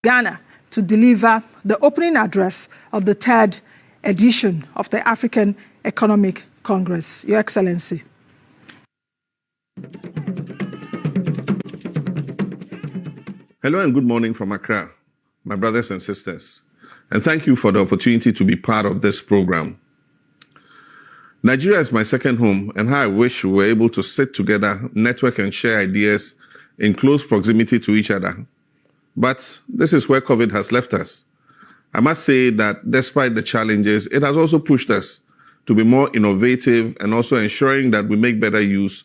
Ghana to deliver the opening address of the third edition of the African Economic Congress. Your Excellency. Hello and good morning from Accra, my brothers and sisters, and thank you for the opportunity to be part of this program. Nigeria is my second home, and how I wish we were able to sit together, network and share ideas in close proximity to each other. But this is where COVID has left us. I must say that despite the challenges, it has also pushed us to be more innovative and also ensuring that we make better use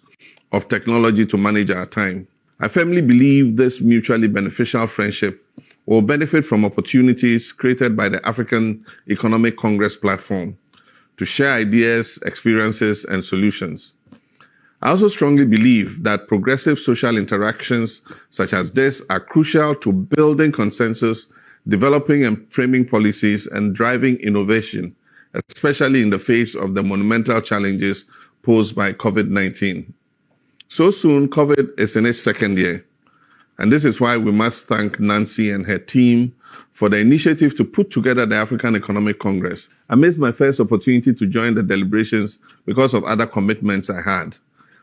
of technology to manage our time. I firmly believe this mutually beneficial friendship will benefit from opportunities created by the African Economic Congress platform to share ideas, experiences, and solutions. I also strongly believe that progressive social interactions such as this are crucial to building consensus, developing and framing policies, and driving innovation, especially in the face of the monumental challenges posed by COVID-19. So soon, COVID is in its second year, and this is why we must thank Nancy and her team for the initiative to put together the African Economic Congress. I missed my first opportunity to join the deliberations because of other commitments I had.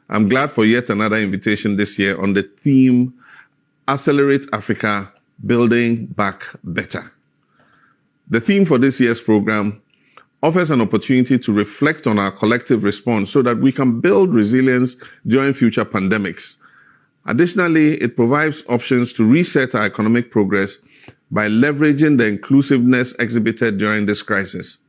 I'm glad for yet another invitation this year on the theme, Accelerate Africa, Building Back Better. The theme for this year's program offers an opportunity to reflect on our collective response so that we can build resilience during future pandemics. Additionally, it provides options to reset our economic progress by leveraging the inclusiveness exhibited during this crisis.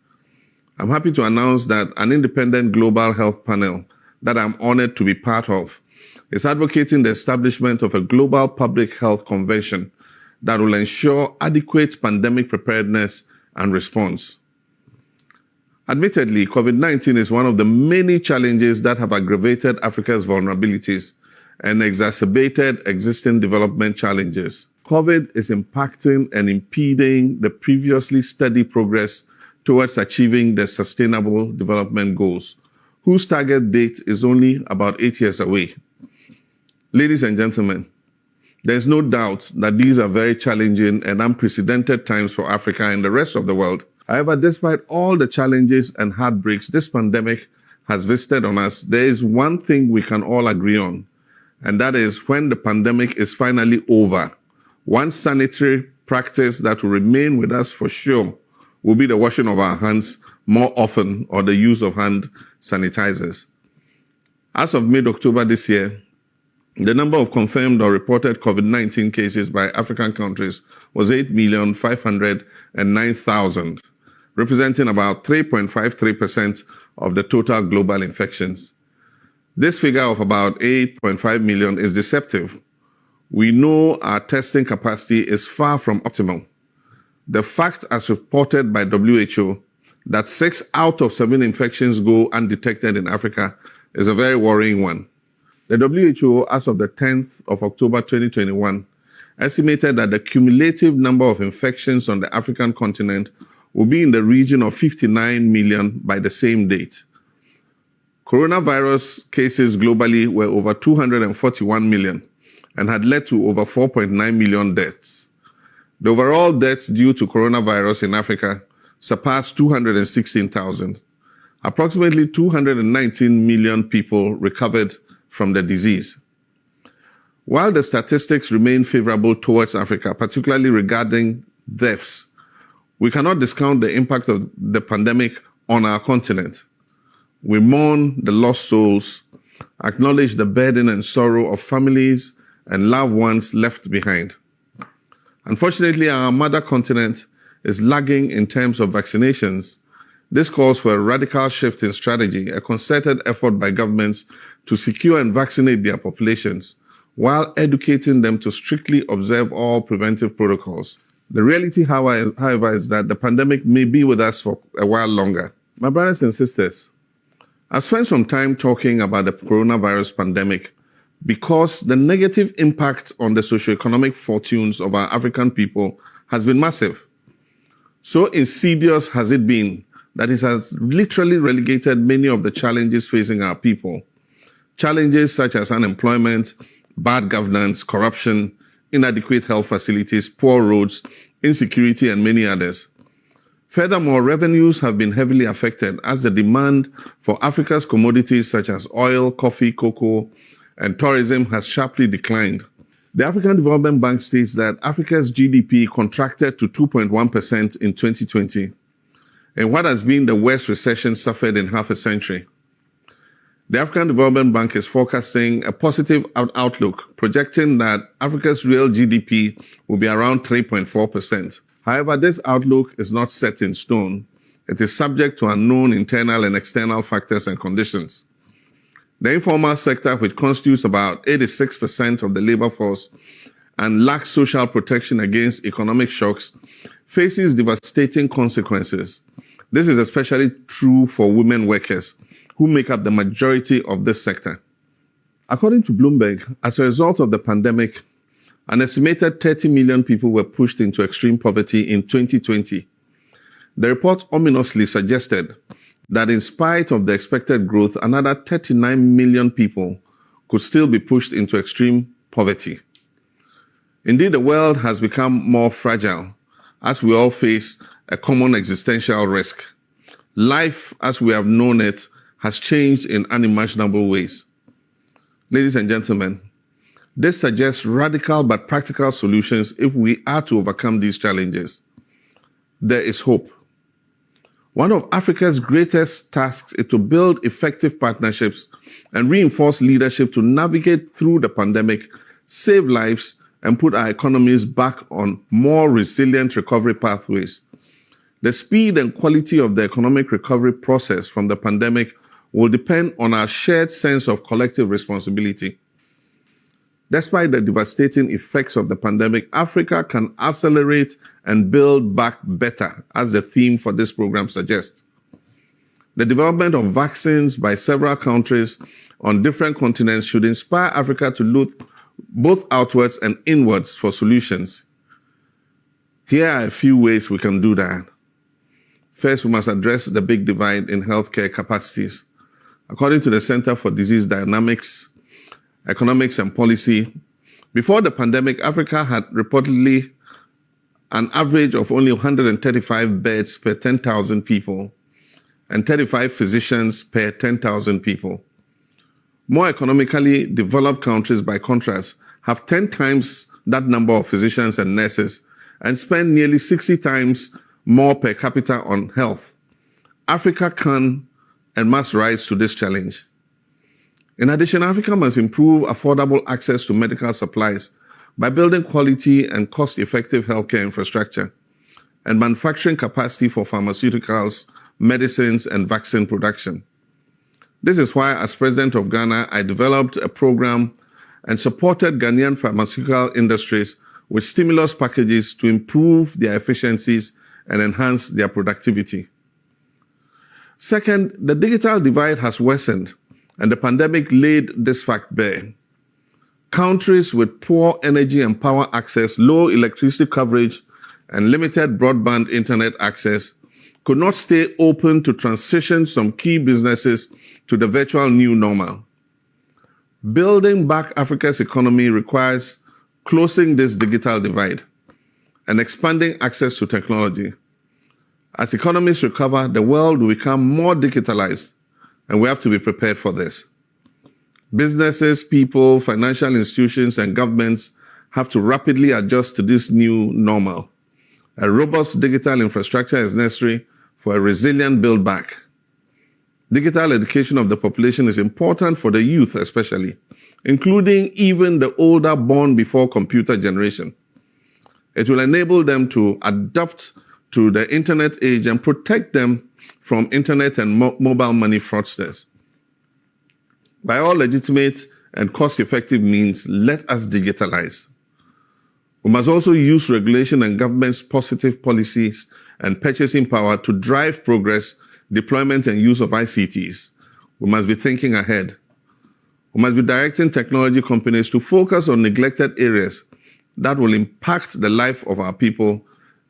I'm happy to announce that an independent global health panel that I'm honored to be part of is advocating the establishment of a global public health convention that will ensure adequate pandemic preparedness and response. Admittedly, COVID-19 is one of the many challenges that have aggravated Africa's vulnerabilities and exacerbated existing development challenges. COVID is impacting and impeding the previously steady progress towards achieving the Sustainable Development Goals, whose target date is only about 8 years away. Ladies and gentlemen, there is no doubt that these are very challenging and unprecedented times for Africa and the rest of the world. However, despite all the challenges and heartbreaks this pandemic has visited on us, there is one thing we can all agree on, and that is when the pandemic is finally over, one sanitary practice that will remain with us for sure will be the washing of our hands more often or the use of hand sanitizers. As of mid-October this year, the number of confirmed or reported COVID-19 cases by African countries was 8,509,000, representing about 3.53% of the total global infections. This figure of about 8.5 million is deceptive. We know our testing capacity is far from optimal. The fact, as reported by WHO, that 6 out of 7 infections go undetected in Africa is a very worrying one. The WHO, as of the 10th of October 2021, estimated that the cumulative number of infections on the African continent will be in the region of 59 million by the same date. Coronavirus cases globally were over 241 million and had led to over 4.9 million deaths. The overall deaths due to coronavirus in Africa surpassed 216,000. Approximately 219 million people recovered from the disease. While the statistics remain favorable towards Africa, particularly regarding deaths, we cannot discount the impact of the pandemic on our continent. We mourn the lost souls, acknowledge the burden and sorrow of families and loved ones left behind. Unfortunately, our mother continent is lagging in terms of vaccinations. This calls for a radical shift in strategy, a concerted effort by governments to secure and vaccinate their populations, while educating them to strictly observe all preventive protocols. The reality, however, is that the pandemic may be with us for a while longer. My brothers and sisters, I've spent some time talking about the coronavirus pandemic because the negative impact on the socioeconomic fortunes of our African people has been massive. So insidious has it been that it has literally relegated many of the challenges facing our people. Challenges such as unemployment, bad governance, corruption, inadequate health facilities, poor roads, insecurity, and many others. Furthermore, revenues have been heavily affected as the demand for Africa's commodities such as oil, coffee, cocoa, and tourism has sharply declined. The African Development Bank states that Africa's GDP contracted to 2.1% in 2020, in what has been the worst recession suffered in half a century. The African Development Bank is forecasting a positive outlook, projecting that Africa's real GDP will be around 3.4%. However, this outlook is not set in stone. It is subject to unknown internal and external factors and conditions. The informal sector, which constitutes about 86% of the labor force and lacks social protection against economic shocks, faces devastating consequences. This is especially true for women workers, who make up the majority of this sector. According to Bloomberg, as a result of the pandemic, an estimated 30 million people were pushed into extreme poverty in 2020. The report ominously suggested that in spite of the expected growth, another 39 million people could still be pushed into extreme poverty. Indeed, the world has become more fragile as we all face a common existential risk. Life, as we have known it, has changed in unimaginable ways. Ladies and gentlemen, this suggests radical but practical solutions if we are to overcome these challenges. There is hope. One of Africa's greatest tasks is to build effective partnerships and reinforce leadership to navigate through the pandemic, save lives, and put our economies back on more resilient recovery pathways. The speed and quality of the economic recovery process from the pandemic will depend on our shared sense of collective responsibility. Despite the devastating effects of the pandemic, Africa can accelerate and build back better, as the theme for this program suggests. The development of vaccines by several countries on different continents should inspire Africa to look both outwards and inwards for solutions. Here are a few ways we can do that. First, we must address the big divide in healthcare capacities. According to the Center for Disease Dynamics, Economics and Policy, before the pandemic, Africa had reportedly an average of only 135 beds per 10,000 people and 35 physicians per 10,000 people. More economically developed countries, by contrast, have 10 times that number of physicians and nurses and spend nearly 60 times more per capita on health. Africa can and must rise to this challenge. In addition, Africa must improve affordable access to medical supplies by building quality and cost-effective healthcare infrastructure and manufacturing capacity for pharmaceuticals, medicines, and vaccine production. This is why, as President of Ghana, I developed a program and supported Ghanaian pharmaceutical industries with stimulus packages to improve their efficiencies and enhance their productivity. Second, the digital divide has worsened, and the pandemic laid this fact bare. Countries with poor energy and power access, low electricity coverage, and limited broadband internet access could not stay open to transition some key businesses to the virtual new normal. Building back Africa's economy requires closing this digital divide and expanding access to technology. As economies recover, the world will become more digitalized, and we have to be prepared for this. Businesses, people, financial institutions, and governments have to rapidly adjust to this new normal. A robust digital infrastructure is necessary for a resilient build-back. Digital education of the population is important for the youth especially, including even the older born before computer generation. It will enable them to adapt to the internet age and protect them from internet and mobile money fraudsters. By all legitimate and cost-effective means, let us digitalize. We must also use regulation and government's positive policies and purchasing power to drive progress, deployment, and use of ICTs. We must be thinking ahead. We must be directing technology companies to focus on neglected areas that will impact the life of our people,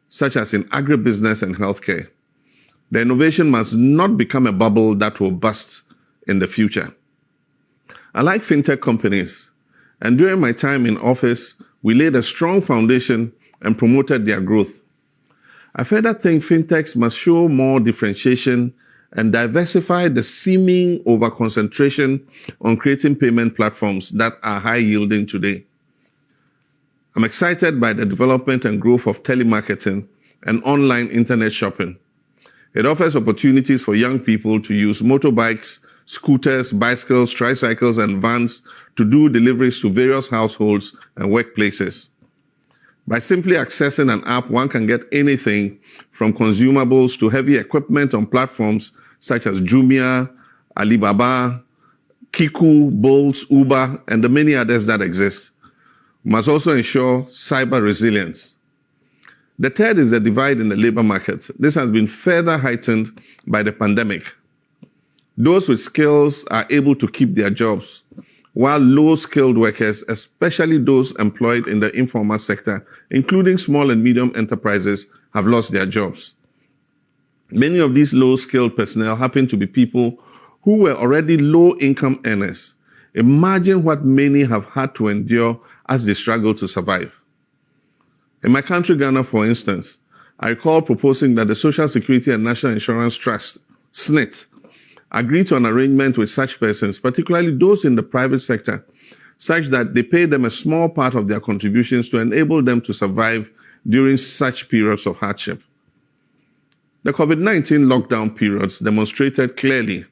such as in agribusiness and healthcare. The innovation must not become a bubble that will burst in the future. I like fintech companies, and during my time in office, We laid a strong foundation and promoted their growth. I further think fintechs must show more differentiation and diversify the seeming over-concentration on creating payment platforms that are high-yielding today. I'm excited by the development and growth of telemarketing and online internet shopping. It offers opportunities for young people to use motorbikes, scooters, bicycles, tricycles, and vans to do deliveries to various households and workplaces. By simply accessing an app, one can get anything from consumables to heavy equipment on platforms such as Jumia, Alibaba, Kiku, Bolt, Uber, and the many others that exist. We must also ensure cyber resilience. The third is the divide in the labor market. This has been further heightened by the pandemic. Those with skills are able to keep their jobs, while low-skilled workers, especially those employed in the informal sector, including small and medium enterprises, have lost their jobs. Many of these low-skilled personnel happen to be people who were already low-income earners. Imagine what many have had to endure as they struggle to survive. In my country, Ghana, for instance, I recall proposing that the Social Security and National Insurance Trust, SNIT, agree to an arrangement with such persons, particularly those in the private sector, such that they pay them a small part of their contributions to enable them to survive during such periods of hardship. The COVID-19 lockdown periods demonstrated clearly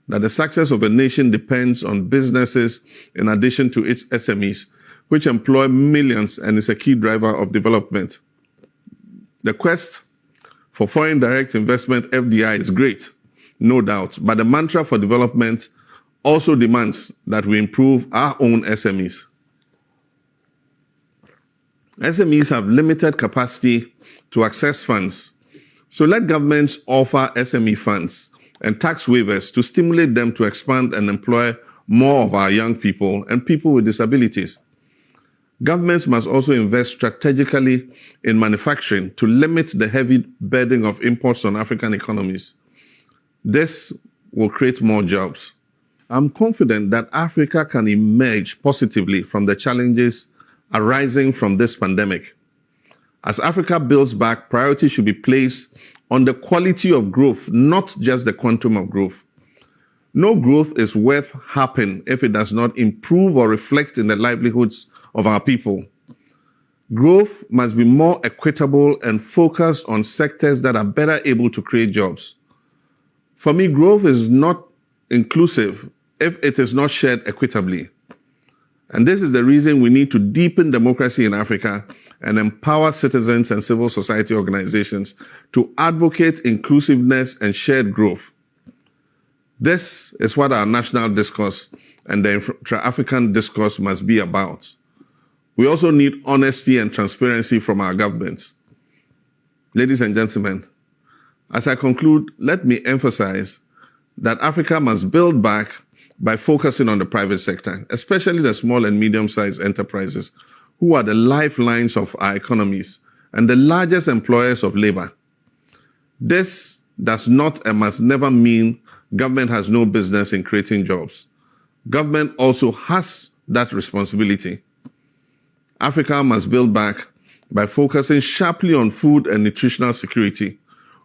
that the success of a nation depends on businesses in addition to its SMEs, which employ millions and is a key driver of development. The quest for foreign direct investment, FDI, is great, no doubt, but the mantra for development also demands that we improve our own SMEs. SMEs have limited capacity to access funds, so let governments offer SME funds and tax waivers to stimulate them to expand and employ more of our young people and people with disabilities. Governments must also invest strategically in manufacturing to limit the heavy burden of imports on African economies. This will create more jobs. I'm confident that Africa can emerge positively from the challenges arising from this pandemic. As Africa builds back, priority should be placed on the quality of growth, not just the quantum of growth. No growth is worth having if it does not improve or reflect in the livelihoods of our people. Growth must be more equitable and focused on sectors that are better able to create jobs. For me, growth is not inclusive if it is not shared equitably. And this is the reason we need to deepen democracy in Africa and empower citizens and civil society organizations to advocate inclusiveness and shared growth. This is what our national discourse and the intra-African discourse must be about. We also need honesty and transparency from our governments. Ladies and gentlemen, as I conclude, let me emphasize that Africa must build back by focusing on the private sector, especially the small and medium-sized enterprises, who are the lifelines of our economies and the largest employers of labor. This does not and must never mean government has no business in creating jobs. Government also has that responsibility. Africa must build back by focusing sharply on food and nutritional security.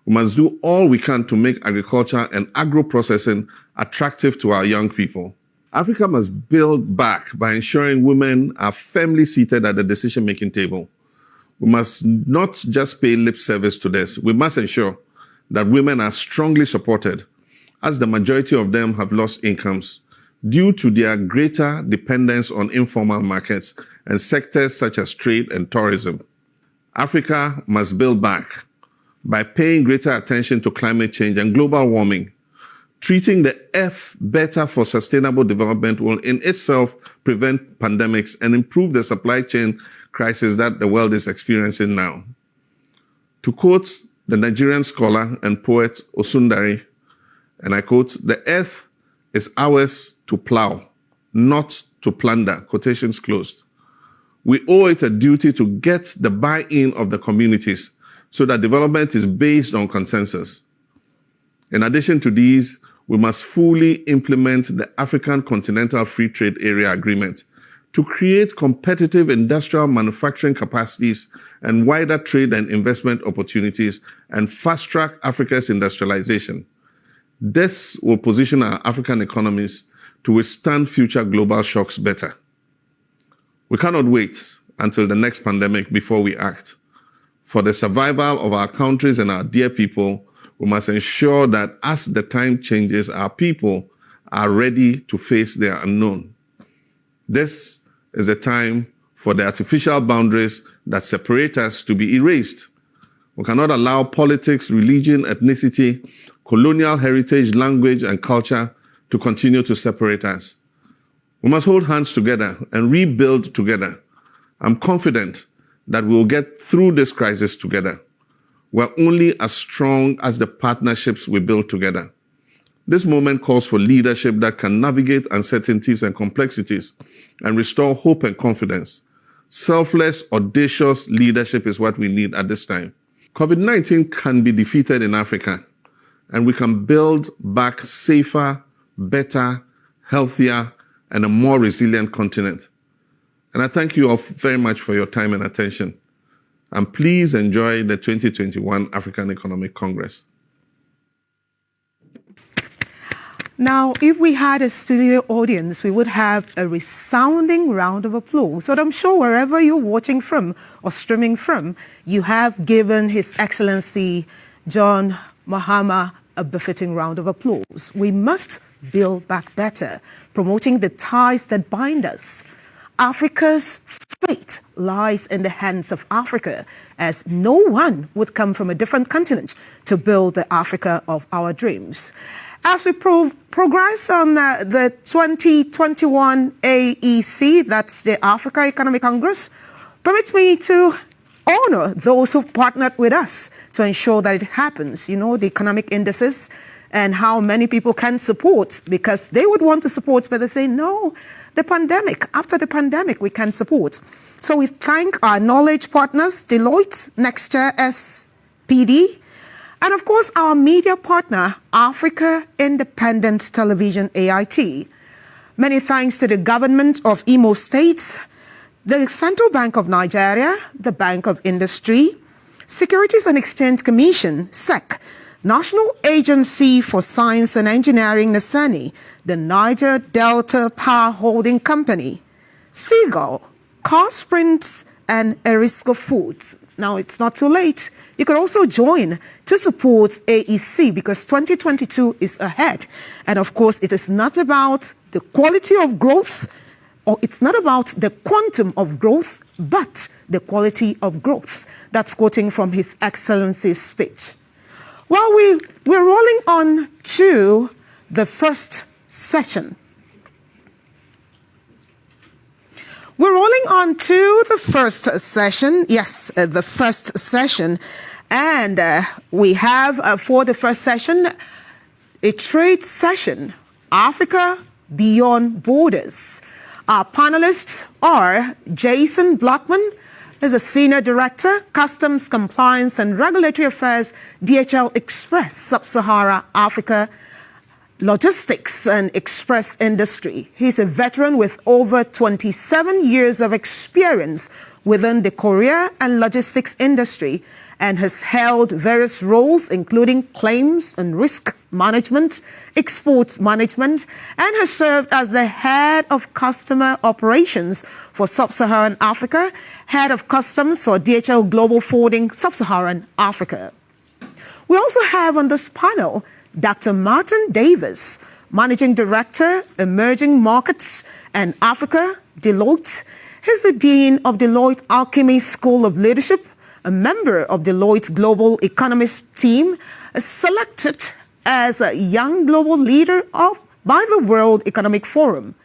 We must do all we can to make agriculture and agro-processing attractive to our young people. Africa must build back by ensuring women are firmly seated at the decision-making table. We must not just pay lip service to this. We must ensure that women are strongly supported, as the majority of them have lost incomes due to their greater dependence on informal markets and sectors such as trade and tourism. Africa must build back by paying greater attention to climate change and global warming. Treating the F better for sustainable development will in itself prevent pandemics and improve the supply chain crisis that the world is experiencing now. To quote the Nigerian scholar and poet Osundari, and I quote, "The earth is ours to plow, not to plunder," quotations closed. We owe it a duty to get the buy-in of the communities so that development is based on consensus. In addition to these, we must fully implement the African Continental Free Trade Area Agreement to create competitive industrial manufacturing capacities and wider trade and investment opportunities and fast-track Africa's industrialization. This will position our African economies to withstand future global shocks better. We cannot wait until the next pandemic before we act. For the survival of our countries and our dear people, we must ensure that as the time changes, our people are ready to face their unknown. This is a time for the artificial boundaries that separate us to be erased. We cannot allow politics, religion, ethnicity, colonial heritage, language, and culture to continue to separate us. We must hold hands together and rebuild together. I'm confident that we'll get through this crisis together. We're only as strong as the partnerships we build together. This moment calls for leadership that can navigate uncertainties and complexities and restore hope and confidence. Selfless, audacious leadership is what we need at this time. COVID-19 can be defeated in Africa, and we can build back safer, better, healthier, and a more resilient continent. And I thank you all very much for your time and attention. And please enjoy the 2021 African Economic Congress. Now, if we had a studio audience, we would have a resounding round of applause. So I'm sure wherever you're watching from or streaming from, you have given His Excellency John Mahama a befitting round of applause. We must build back better, promoting the ties that bind us. Africa's fate lies in the hands of Africa, as no one would come from a different continent to build the Africa of our dreams. As we progress on the 2021 AEC, that's the Africa Economic Congress, permit me to honor those who've partnered with us to ensure that it happens. You know, the economic indices and how many people can support, because they would want to support, but they say, no, the pandemic, after the pandemic, we can support. So we thank our knowledge partners, Deloitte, Nextyear SPD, and of course, our media partner, Africa Independent Television, AIT. Many thanks to the government of Imo State, the Central Bank of Nigeria, the Bank of Industry, Securities and Exchange Commission, SEC, National Agency for Science and Engineering, NASENI, the Niger Delta Power Holding Company, Seagull, Car Sprints, and Erisco Foods. Now, it's not too late. You can also join to support AEC because 2022 is ahead. And of course, it is not about the quality of growth, or it's not about the quantum of growth, but the quality of growth. That's quoting from His Excellency's speech. Well, we're rolling on to the first session. We're rolling on to the first session. Yes, the first session. And we have for the first session a trade session, Africa Beyond Borders. Our panelists are Jason Blackman, is a Senior Director, Customs, Compliance and Regulatory Affairs, DHL Express, Sub-Sahara Africa, Logistics and Express Industry. He's a veteran with over 27 years of experience within the courier and logistics industry and has held various roles including claims and risk management, exports management, and has served as the head of customer operations for Sub-Saharan Africa, head of customs for DHL Global Forwarding Sub-Saharan Africa. We also have on this panel Dr. Martin Davis, Managing Director, Emerging Markets and Africa, Deloitte. He's the Dean of Deloitte Alchemy School of Leadership, a member of Deloitte's Global Economist team, selected as a young global leader by the World Economic Forum.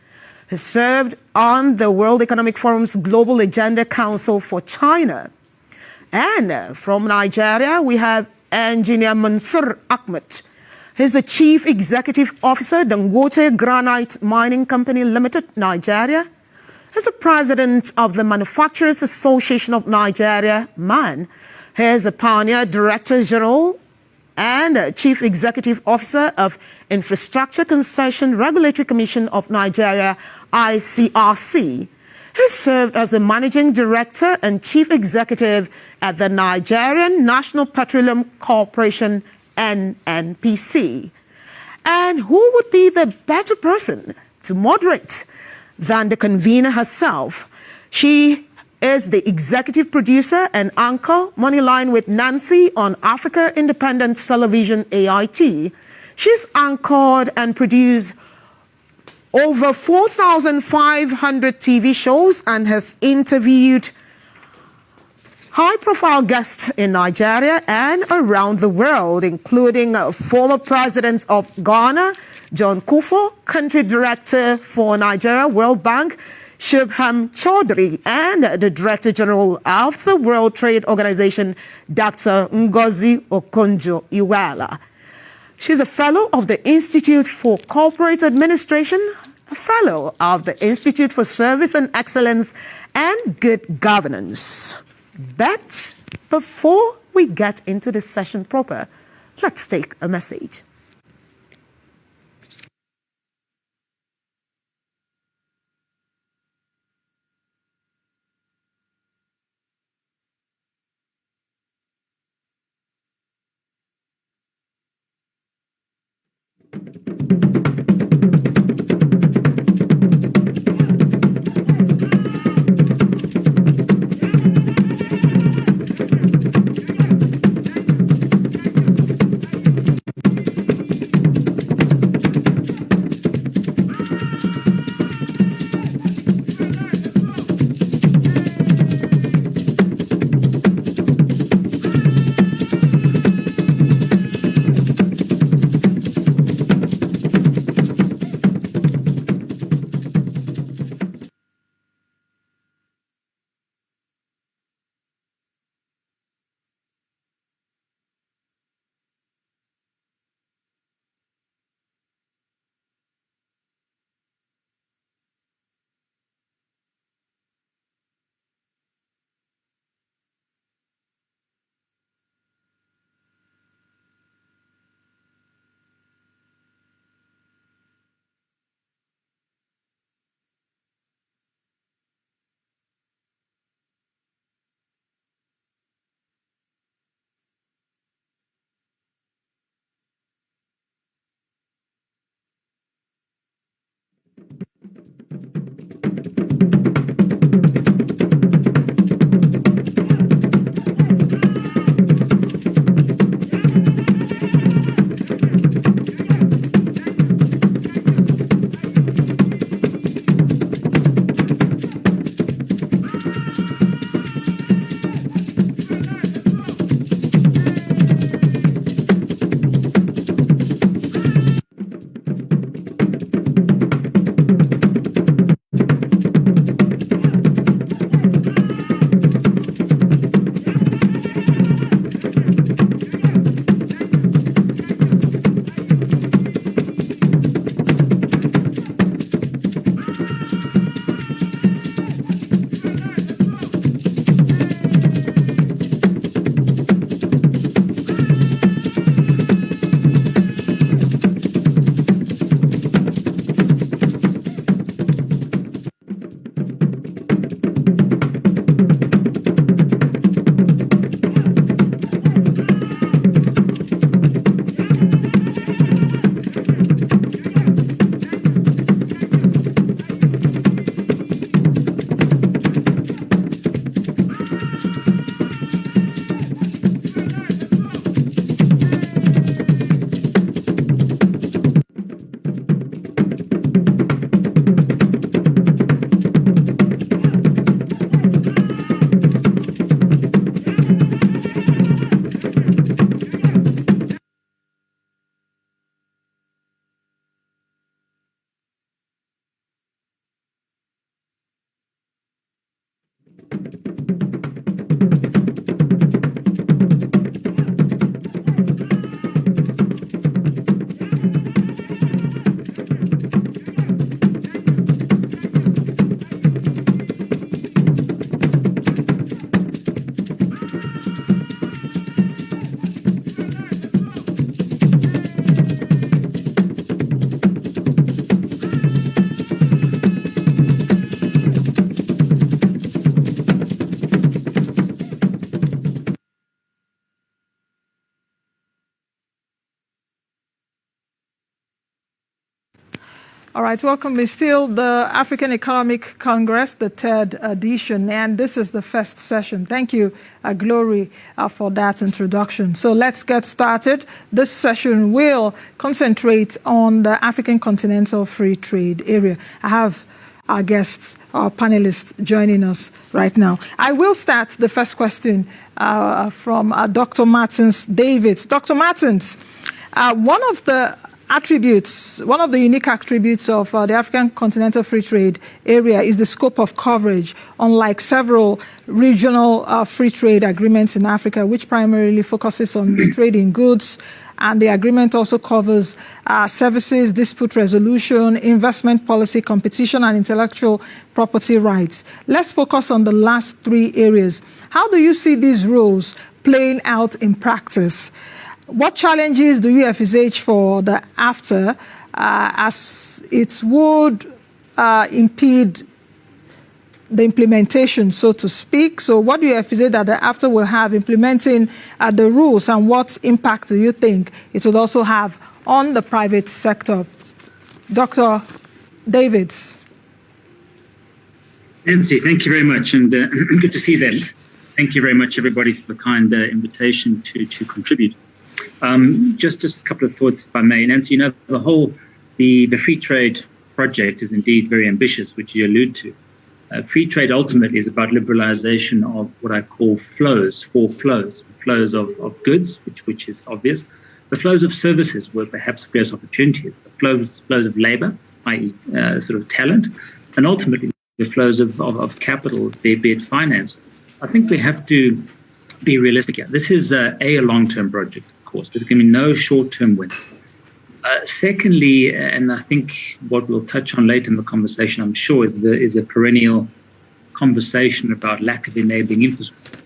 He served on the World Economic Forum's Global Agenda Council for China. And from Nigeria, we have Engineer Mansour Ahmed. He's the Chief Executive Officer, Dangote Granite Mining Company Limited, Nigeria. He's the President of the Manufacturers Association of Nigeria, MAN. He's the Pioneer Director General and Chief Executive Officer of Infrastructure Concession Regulatory Commission of Nigeria, ICRC. He served as the managing director and chief executive at the Nigerian National Petroleum Corporation, NNPC. And who would be the better person to moderate than the convener herself? She is the executive producer and anchor Moneyline with Nancy on Africa Independent Television, AIT. She's anchored and produced over 4,500 TV shows and has interviewed high-profile guests in Nigeria and around the world, including former President of Ghana, John Kufuor, Country Director for Nigeria, World Bank, Shubham Chaudhry, and the Director General of the World Trade Organization, Dr. Ngozi Okonjo-Iweala. She's a fellow of the Institute for Corporate Administration, a fellow of the Institute for Service and Excellence and Good Governance. But before we get into the session proper, let's take a message. All right, welcome. It's still the African Economic Congress, the third edition, and this is the first session. Thank you, Glory, for that introduction. So let's get started. This session will concentrate on the African Continental Free Trade Area. I have our guests, our panelists joining us right now. I will start the first question from Dr. Martins Davids. Dr. Martins, one of the unique attributes of the African Continental Free Trade Area is the scope of coverage, unlike several regional free trade agreements in Africa, which primarily focuses on the trade in goods. And the agreement also covers services, dispute resolution, investment policy, competition, and intellectual property rights. Let's focus on the last three areas. How do you see these rules playing out in practice? What challenges do you envisage for the AfTA as it would impede the implementation, so to speak? So what do you envisage that the AfTA will have implementing the rules, and what impact do you think it will also have on the private sector? Dr. Davids. Nancy, thank you very much, and good to see you then. Thank you very much, everybody, for the kind invitation to contribute. Just a couple of thoughts, if I may. Nancy, the free trade project is indeed very ambitious, which you allude to. Free trade ultimately is about liberalization of what I call four flows of goods, which is obvious, the flows of services where perhaps greatest opportunities, the flows of labor, i.e. sort of talent, and ultimately the flows of capital, be it finance. I think we have to be realistic here. This is a long-term project. Course. There's going to be no short-term wins. Secondly, and I think what we'll touch on later in the conversation, I'm sure, is a perennial conversation about lack of enabling infrastructure.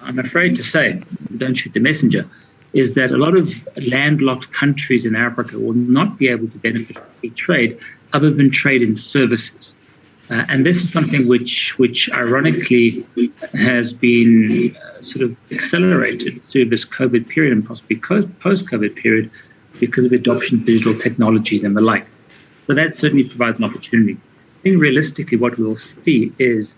I'm afraid to say, don't shoot the messenger, is that a lot of landlocked countries in Africa will not be able to benefit from free trade other than trade in services. And this is something which ironically has been sort of accelerated through this COVID period and possibly post-COVID period because of adoption of digital technologies and the like. So that certainly provides an opportunity. I think realistically what we'll see is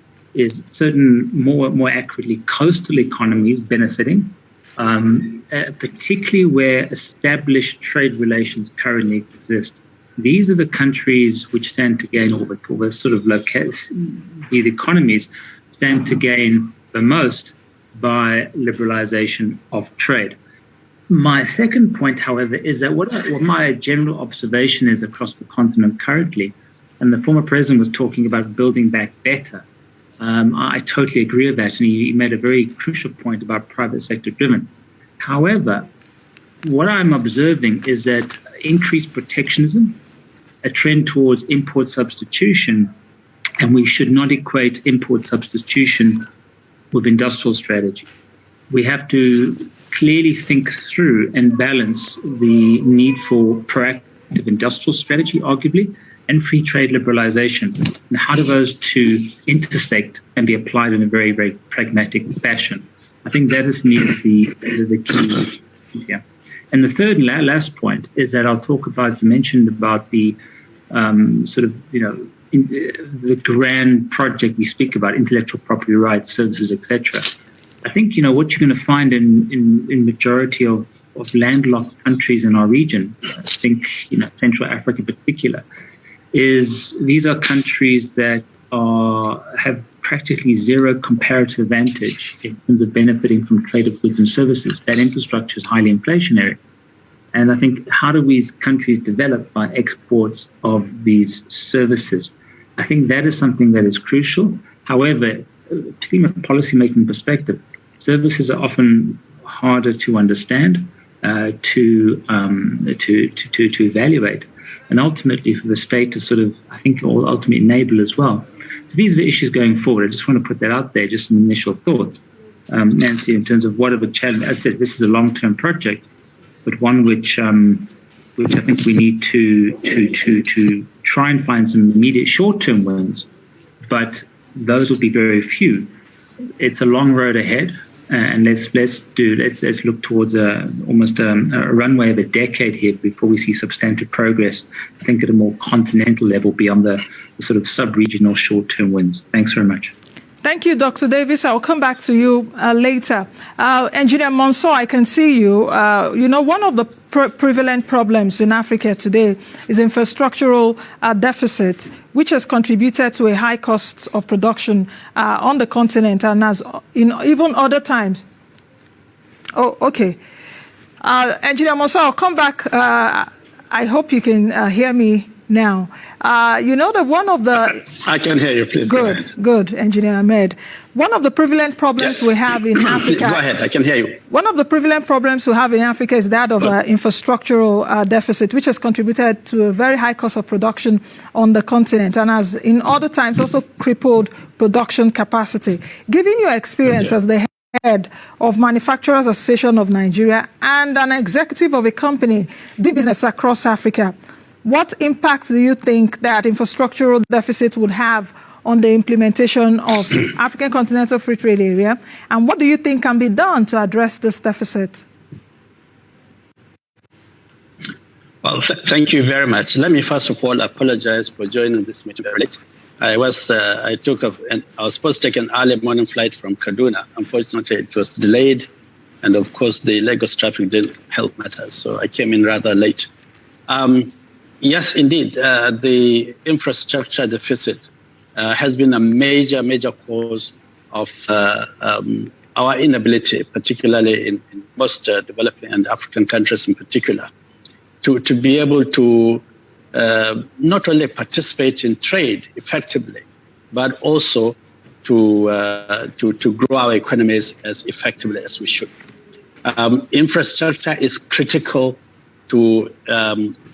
certain more accurately coastal economies benefiting, particularly where established trade relations currently exist. These are the countries which stand to gain, or the sort of these economies stand to gain the most by liberalization of trade. My second point, however, is that what my general observation is across the continent currently, and the former president was talking about building back better. I totally agree with that, and he made a very crucial point about private sector driven. However, what I'm observing is that increased protectionism, a trend towards import substitution, and we should not equate import substitution with industrial strategy. We have to clearly think through and balance the need for proactive industrial strategy, arguably, and free trade liberalization. And how do those two intersect and be applied in a very, very pragmatic fashion? I think that is the key here. And the third and last point is that I'll talk about, you mentioned about the the grand project we speak about, intellectual property rights, services, etc. I think, what you're going to find in majority of landlocked countries in our region, I think, Central Africa in particular, is these are countries that have practically zero comparative advantage in terms of benefiting from trade of goods and services. That infrastructure is highly inflationary. And I think, how do these countries develop by exports of these services? I think that is something that is crucial. However, particularly from a policy-making perspective, services are often harder to understand, to evaluate, and ultimately for the state to sort of, I think, ultimately enable as well. So these are the issues going forward. I just want to put that out there, just some initial thoughts, Nancy, in terms of what are the challenges. As I said, this is a long-term project, but one which I think we need to try and find some immediate short-term wins, but those will be very few. It's a long road ahead, and let's look towards almost a runway of a decade here before we see substantive progress. I think at a more continental level beyond the sort of sub-regional short-term wins. Thanks very much. Thank you, Dr. Davis. I'll come back to you later. Engineer Mansour, I can see you. One of the prevalent problems in Africa today is infrastructural deficit, which has contributed to a high cost of production on the continent and as in even other times. Oh, okay. Engineer Mansour, I'll come back. I hope you can hear me now. That one of the... I can hear you, please. Good, Engineer Ahmed. One of the prevalent problems we have in Africa... Go ahead, I can hear you. One of the prevalent problems we have in Africa is that of infrastructural deficit, which has contributed to a very high cost of production on the continent and has in other times also crippled production capacity. Given your experience as the head of Manufacturers Association of Nigeria and an executive of a company doing business across Africa, what impact do you think that infrastructural deficit would have on the implementation of African Continental Free Trade Area? And what do you think can be done to address this deficit? Well, thank you very much. Let me first of all apologize for joining this meeting very late. I was supposed to take an early morning flight from Kaduna. Unfortunately, it was delayed. And of course, the Lagos traffic didn't help matters. So I came in rather late. Yes, indeed, the infrastructure deficit has been a major cause of our inability, particularly in most developing and African countries in particular, to be able to not only participate in trade effectively, but also to grow our economies as effectively as we should. Infrastructure is critical to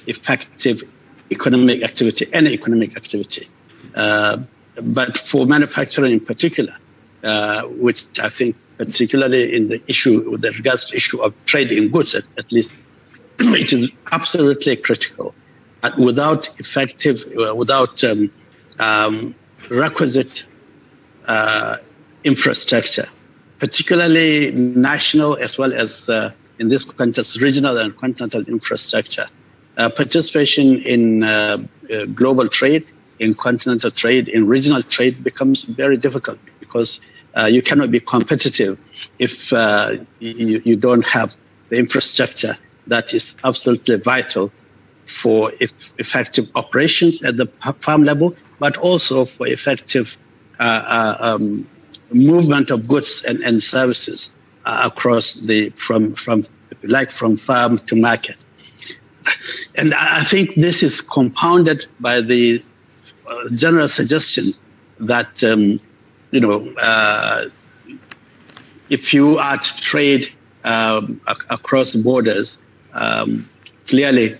effective economic activity, any economic activity. But for manufacturing in particular, which I think particularly in the issue, with regards to the issue of trade in goods, at least, it is absolutely critical. Without requisite infrastructure, particularly national as well as in this context, regional and continental infrastructure, participation in global trade, in continental trade, in regional trade becomes very difficult because you cannot be competitive if you don't have the infrastructure that is absolutely vital for effective operations at the farm level, but also for effective movement of goods and services across from farm to market. And I think this is compounded by the general suggestion that, if you are to trade across borders, clearly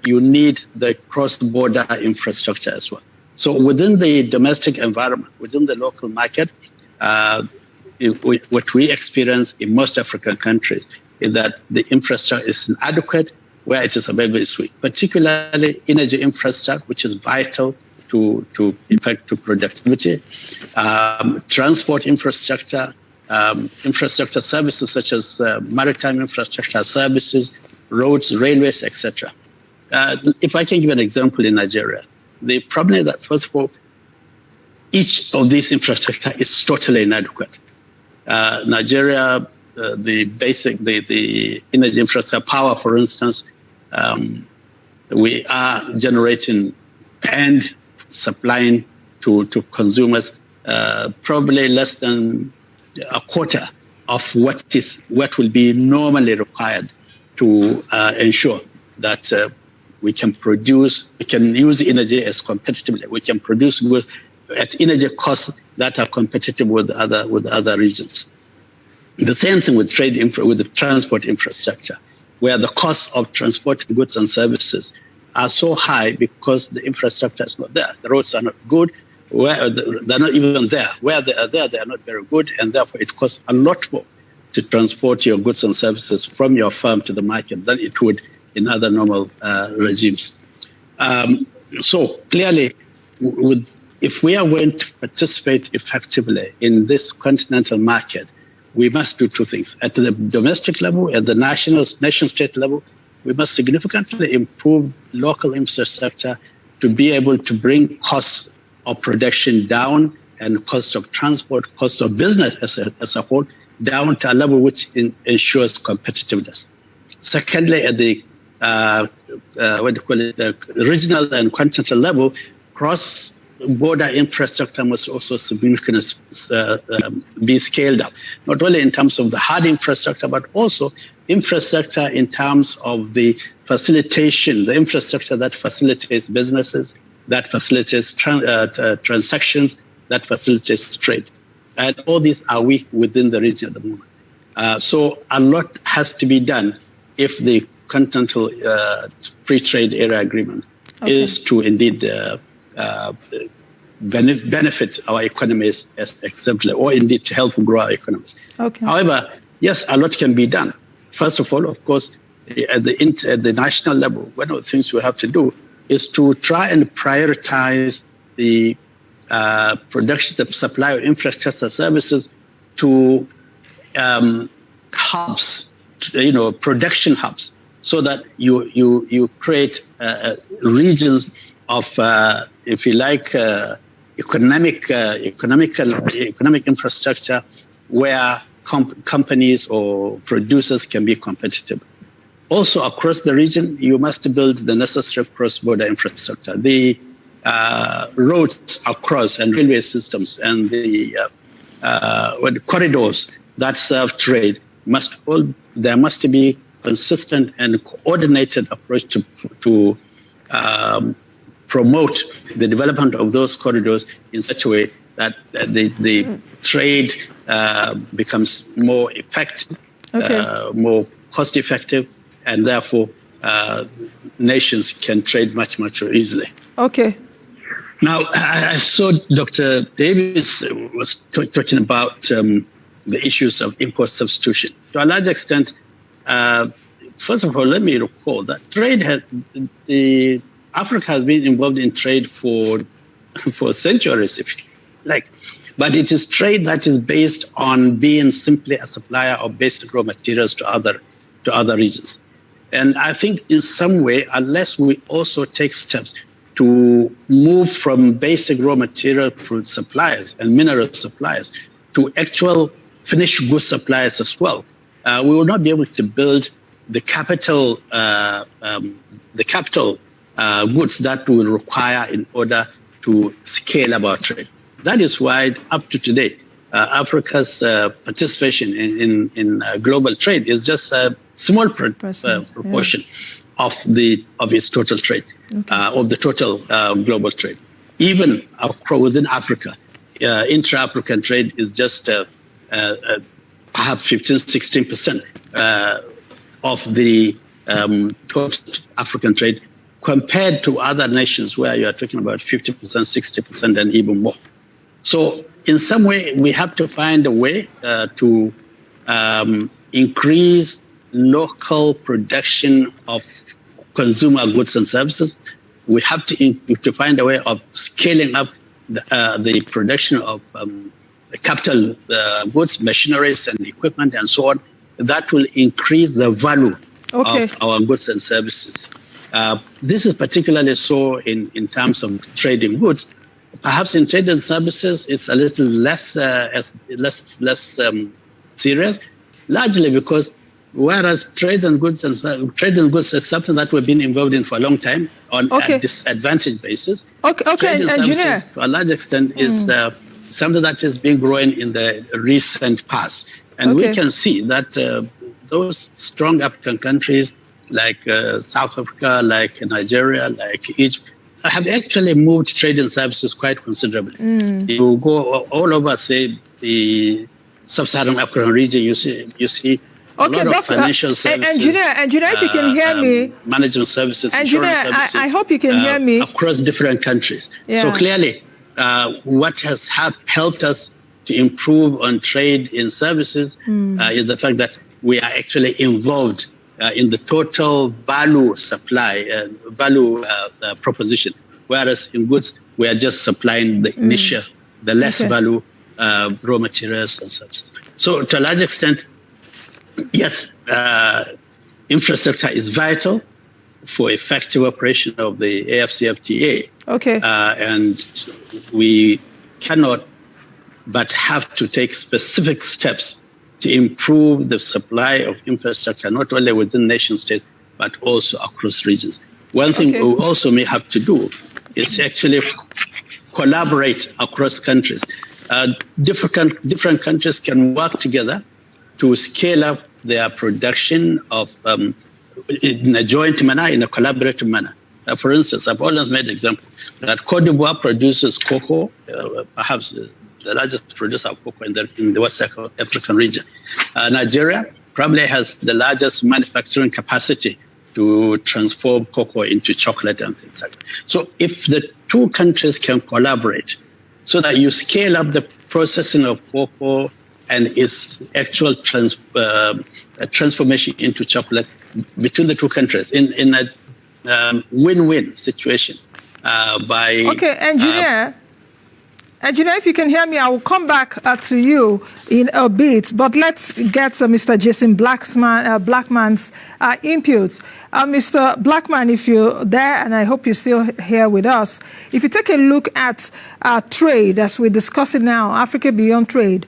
you need the cross-border infrastructure as well. So within the domestic environment, within the local market, what we experience in most African countries is that the infrastructure is inadequate where it is available is weak, particularly energy infrastructure, which is vital to effective productivity, transport infrastructure, infrastructure services such as maritime infrastructure services, roads, railways, etc. If I can give an example in Nigeria, the problem is that, first of all, each of these infrastructure is totally inadequate. Nigeria, the energy infrastructure, power, for instance, we are generating and supplying to consumers probably less than a quarter of what will be normally required to ensure that we can use energy as competitively. We can produce at energy costs that are competitive with other regions. The same thing with with the transport infrastructure, where the cost of transporting goods and services are so high because the infrastructure is not there. The roads are not good. They're not even there. Where they are there, they are not very good, and therefore it costs a lot more to transport your goods and services from your farm to the market than it would in other normal regimes. So clearly, if we are going to participate effectively in this continental market, we must do two things. At the domestic level, at the nation-state level, we must significantly improve local infrastructure to be able to bring costs of production down and costs of transport, costs of business as a whole, down to a level which ensures competitiveness. Secondly, at the the regional and continental level, cross-border infrastructure must also significantly be scaled up, not only in terms of the hard infrastructure, but also infrastructure in terms of the facilitation, the infrastructure that facilitates businesses, that facilitates transactions, that facilitates trade. And all these are weak within the region at the moment. So a lot has to be done if the continental free trade area agreement is to indeed benefit our economies as exemplary, or indeed to help grow our economies. However, yes, a lot can be done. First of all, of course, at the national level, one of the things we have to do is to try and prioritize the production, the supply of infrastructure services to hubs, production hubs, so that you create regions of, if you like, economic infrastructure where companies or producers can be competitive. Also, across the region, you must build the necessary cross-border infrastructure. The roads across and railway systems and the corridors that serve trade there must be consistent and coordinated approach to promote the development of those corridors in such a way that the trade becomes more effective, more cost-effective, and therefore nations can trade much, much more easily. Okay. Now, I saw Dr. Davis was talking about the issues of import substitution. To a large extent, first of all, let me recall that Africa has been involved in trade for centuries, if you like. But it is trade that is based on being simply a supplier of basic raw materials to other regions. And I think in some way, unless we also take steps to move from basic raw material fruit suppliers and mineral suppliers to actual finished goods suppliers as well, we will not be able to build the capital goods that we will require in order to scale up our trade. That is why, up to today, Africa's participation in global trade is just a small proportion of its total trade, of the total global trade. Even within Africa, intra-African trade is just perhaps 15-16% of the total African trade, compared to other nations where you are talking about 50%, 60%, and even more. So in some way, we have to find a way to increase local production of consumer goods and services. We have to find a way of scaling up the production of capital goods, machineries, and equipment, and so on. That will increase the value of our goods and services. This is particularly so in terms of trade in goods. Perhaps in trade and services, it's a little less serious, largely because whereas trade and goods is something that we've been involved in for a long time on a disadvantaged basis. Trade and engineer, to a large extent is something that has been growing in the recent past, and we can see that those strong African countries like South Africa, like Nigeria, like Egypt, have actually moved trade and services quite considerably. You go all over, say, the sub-Saharan African region, you see a lot of financial services. Engineer, if you can hear me. Management services, engineer, insurance services. I hope you can hear me. Across different countries. So clearly, what has helped us to improve on trade in services is the fact that we are actually involved in the total value supply, proposition. Whereas in goods, we are just supplying the initial, the less value raw materials and services. So to a large extent, yes, infrastructure is vital for effective operation of the AfCFTA. Okay. And we cannot but have to take specific steps to improve the supply of infrastructure, not only within nation states, but also across regions. One thing we also may have to do is actually collaborate across countries. Different countries can work together to scale up their production of in a joint manner, in a collaborative manner. For instance, I've always made the example that Cote d'Ivoire produces cocoa, perhaps the largest producer of cocoa in the West African region. Nigeria probably has the largest manufacturing capacity to transform cocoa into chocolate and things like that. So if the two countries can collaborate so that you scale up the processing of cocoa and its actual transformation into chocolate between the two countries in a win-win situation by... Okay, engineer, if you can hear me, I will come back to you in a bit. But let's get Mr. Jason Blackman's inputs. Mr. Blackman, if you're there, and I hope you're still here with us, if you take a look at trade, as we discuss it now, Africa Beyond Trade,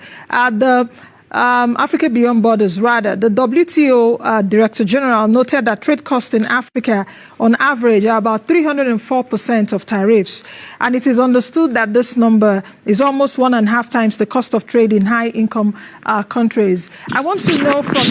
Africa Beyond Borders, rather, the WTO Director General noted that trade costs in Africa, on average, are about 304% of tariffs. And it is understood that this number is almost 1.5 times the cost of trade in high-income countries. I want to know from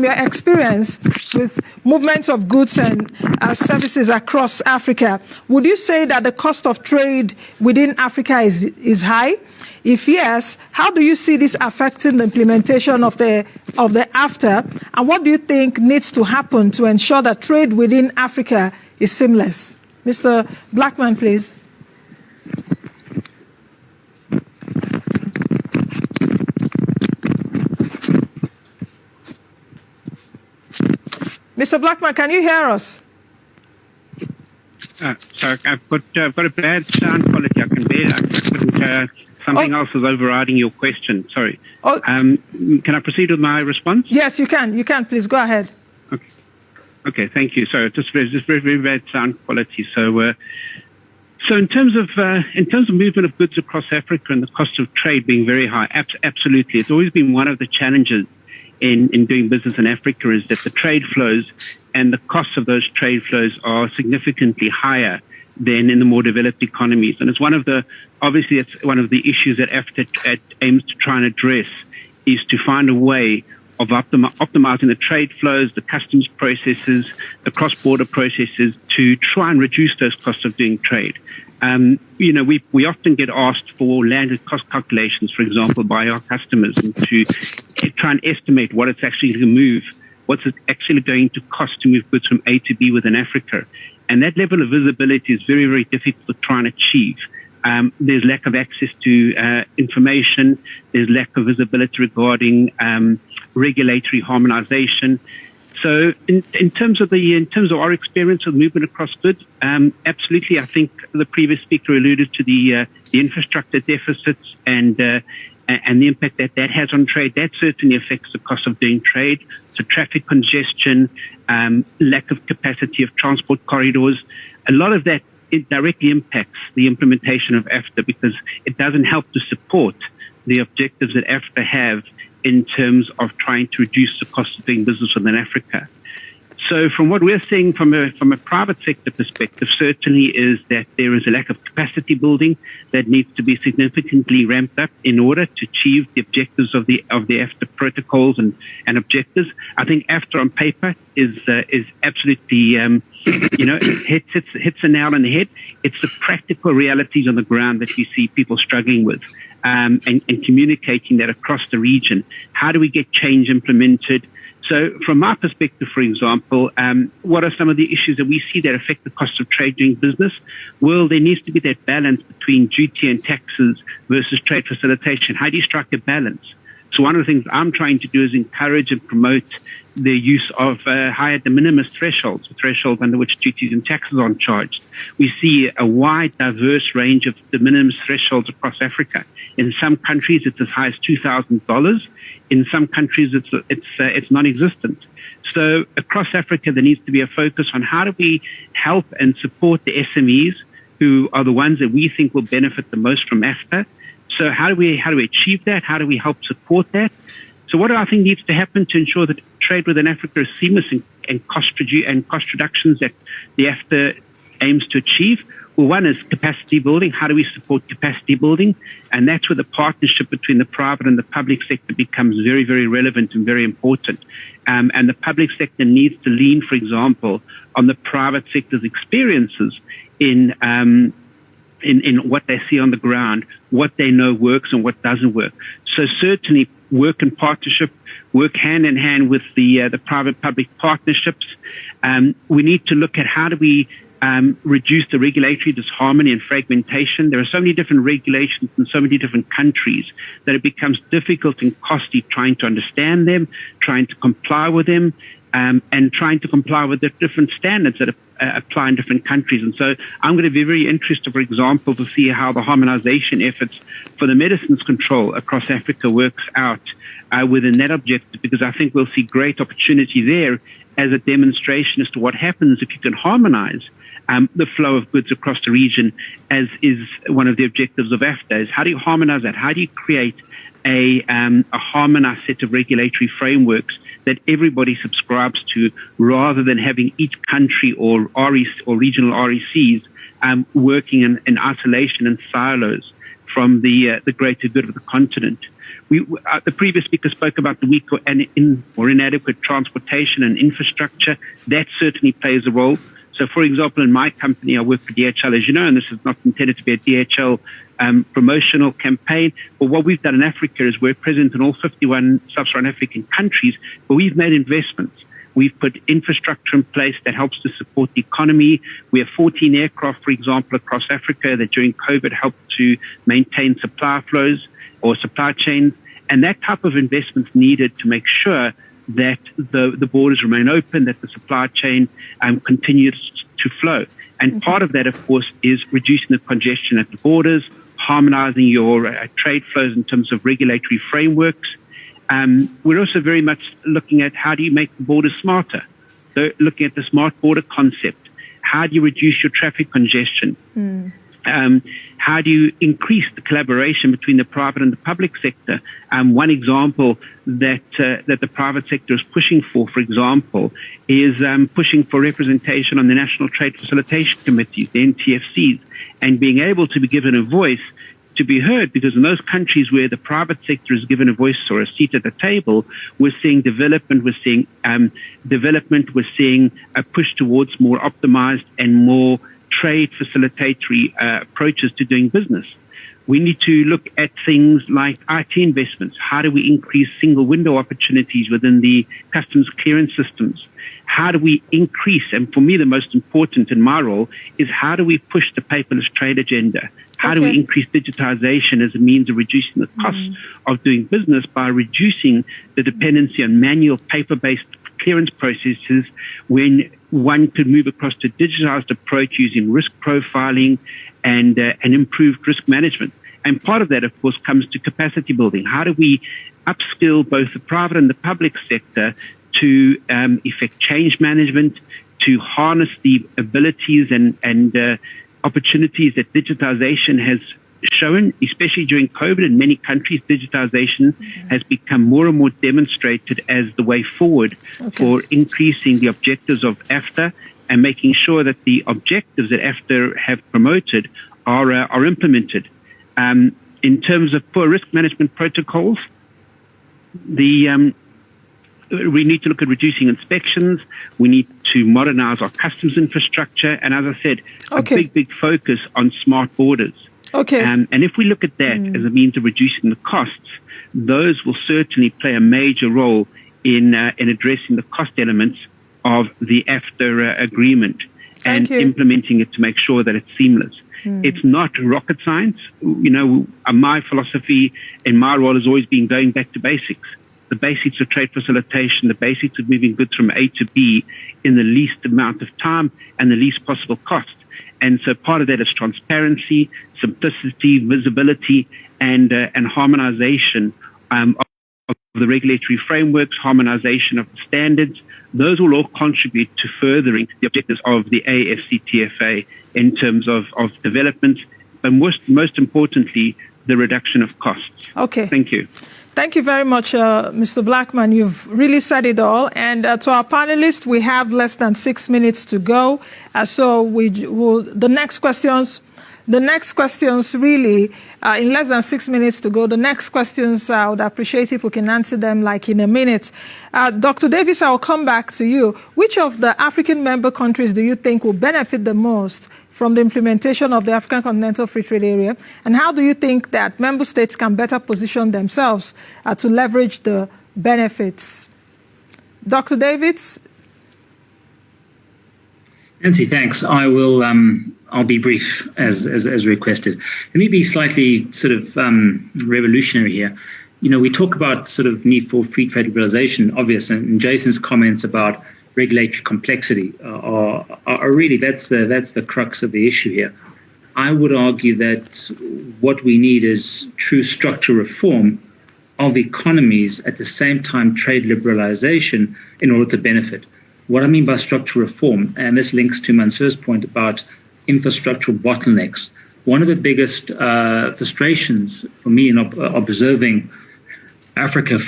your experience with movements of goods and services across Africa, would you say that the cost of trade within Africa is high? If yes, how do you see this affecting the implementation of the AfTA? And what do you think needs to happen to ensure that trade within Africa is seamless? Mr. Blackman, please. Mr. Blackman, can you hear us? Sorry, I've got a bad sound quality. I couldn't. Something else is overriding your question. Sorry. Can I proceed with my response? Yes, you can. You can. Please go ahead. Okay. Thank you. So just very bad sound quality. So in terms of movement of goods across Africa and the cost of trade being very high, absolutely, it's always been one of the challenges in doing business in Africa is that the trade flows and the costs of those trade flows are significantly higher than in the more developed economies. And it's one of the issues that AfTA aims to try and address is to find a way of optimizing the trade flows, the customs processes, the cross-border processes to try and reduce those costs of doing trade. We often get asked for landed cost calculations, for example, by our customers, and to try and estimate what it's actually going to move, what's it actually going to cost to move goods from A to B within Africa. And that level of visibility is very, very difficult to try and achieve. There's lack of access to information. There's lack of visibility regarding regulatory harmonization. So in terms of our experience of movement across goods, absolutely, I think the previous speaker alluded to the infrastructure deficits and the impact that has on trade. That certainly affects the cost of doing trade. So traffic congestion, lack of capacity of transport corridors, a lot of that it directly impacts the implementation of AfTA because it doesn't help to support the objectives that AfTA have in terms of trying to reduce the cost of doing business within Africa. So from what we're seeing from a private sector perspective, certainly is that there is a lack of capacity building that needs to be significantly ramped up in order to achieve the objectives of the AfTA protocols and objectives. I think AfTA on paper is absolutely, hits a nail on the head. It's the practical realities on the ground that you see people struggling with. And communicating that across the region. How do we get change implemented? So from my perspective, for example, what are some of the issues that we see that affect the cost of trade doing business? Well, there needs to be that balance between duty and taxes versus trade facilitation. How do you strike a balance? So one of the things I'm trying to do is encourage and promote the use of higher de minimis thresholds, thresholds under which duties and taxes aren't charged. We see a wide, diverse range of de minimis thresholds across Africa. In some countries, it's as high as $2,000. In some countries, it's non-existent. So across Africa, there needs to be a focus on how do we help and support the SMEs who are the ones that we think will benefit the most from AfTA. So how do we achieve that? How do we help support that? So what do I think needs to happen to ensure that trade within Africa is seamless and cost reductions that the AfTA aims to achieve? Well, one is capacity building. How do we support capacity building? And that's where the partnership between the private and the public sector becomes very, very relevant and very important. And the public sector needs to lean, for example, on the private sector's experiences in what they see on the ground, what they know works and what doesn't work. So certainly work in partnership, work hand in hand with the private-public partnerships. We need to look at how do we reduce the regulatory disharmony and fragmentation. There are so many different regulations in so many different countries that it becomes difficult and costly trying to understand them, trying to comply with them, and trying to comply with the different standards that apply in different countries. And so I'm going to be very interested, for example, to see how the harmonization efforts for the medicines control across Africa works out within that objective, because I think we'll see great opportunity there as a demonstration as to what happens if you can harmonize the flow of goods across the region, as is one of the objectives of AfTA. Is how do you harmonize that? How do you create a harmonized set of regulatory frameworks that everybody subscribes to, rather than having each country or regional RECs working in isolation and silos from the greater good of the continent? The previous speaker spoke about the weak or inadequate transportation and infrastructure. That certainly plays a role. So, for example, in my company, I work for DHL, as you know, and this is not intended to be a DHL promotional campaign. But what we've done in Africa is we're present in all 51 sub-Saharan African countries, but we've made investments. We've put infrastructure in place that helps to support the economy. We have 14 aircraft, for example, across Africa that during COVID helped to maintain supply flows or supply chains. And that type of investment is needed to make sure that the borders remain open, that the supply chain continues to flow. And part of that, of course, is reducing the congestion at the borders, harmonizing your trade flows in terms of regulatory frameworks. We're also very much looking at how do you make the borders smarter. So looking at the smart border concept, how do you reduce your traffic congestion? How do you increase the collaboration between the private and the public sector? One example that the private sector is pushing for example, is pushing for representation on the National Trade Facilitation Committees, the NTFCs, and being able to be given a voice to be heard, because in those countries where the private sector is given a voice or a seat at the table, we're seeing development, we're seeing a push towards more optimized and more trade facilitatory approaches to doing business. We need to look at things like IT investments. How do we increase single window opportunities within the customs clearance systems? How do we increase, and for me the most important in my role, is how do we push the paperless trade agenda? How do we increase digitization as a means of reducing the costs of doing business by reducing the dependency on manual paper-based clearance processes, when one could move across to digitized approach using risk profiling and improved risk management. And part of that, of course, comes to capacity building. How do we upskill both the private and the public sector to effect change management, to harness the abilities and opportunities that digitization has shown, especially during COVID in many countries. Digitization has become more and more demonstrated as the way forward for increasing the objectives of AfTA and making sure that the objectives that AfTA have promoted are implemented. In terms of poor risk management protocols, we need to look at reducing inspections. We need to modernize our customs infrastructure. And as I said, a big focus on smart borders. And if we look at that as a means of reducing the costs, those will certainly play a major role in addressing the cost elements of the AfTA agreement. and you. implementing it to make sure that it's seamless. It's not rocket science. My philosophy and my role has always been going back to basics. The basics of trade facilitation, the basics of moving goods from A to B in the least amount of time and the least possible cost. And so part of that is transparency, simplicity, visibility, and harmonization of the regulatory frameworks, harmonization of the standards. Those will all contribute to furthering the objectives of the AFCTFA in terms of development, but most importantly, the reduction of costs. Okay. Thank you. Thank you very much, Mr. Blackman. You've really said it all. And to our panelists, we have less than 6 minutes to go. So the next questions really, in less than 6 minutes to go, the next questions, I would appreciate if we can answer them like in a minute. Dr. Davis, I'll come back to you. Which of the African member countries do you think will benefit the most from the implementation of the African Continental Free Trade Area? And how do you think that member states can better position themselves to leverage the benefits? Dr. Davis? Nancy, thanks. I'll be brief as requested. Let me be slightly sort of revolutionary here. We talk about sort of need for free trade liberalization, obvious, and Jason's comments about regulatory complexity are really that's the crux of the issue here. I would argue that what we need is true structural reform of economies at the same time trade liberalization in order to benefit. What I mean by structural reform, and this links to Mansour's point about infrastructural bottlenecks. One of the biggest frustrations for me in observing Africa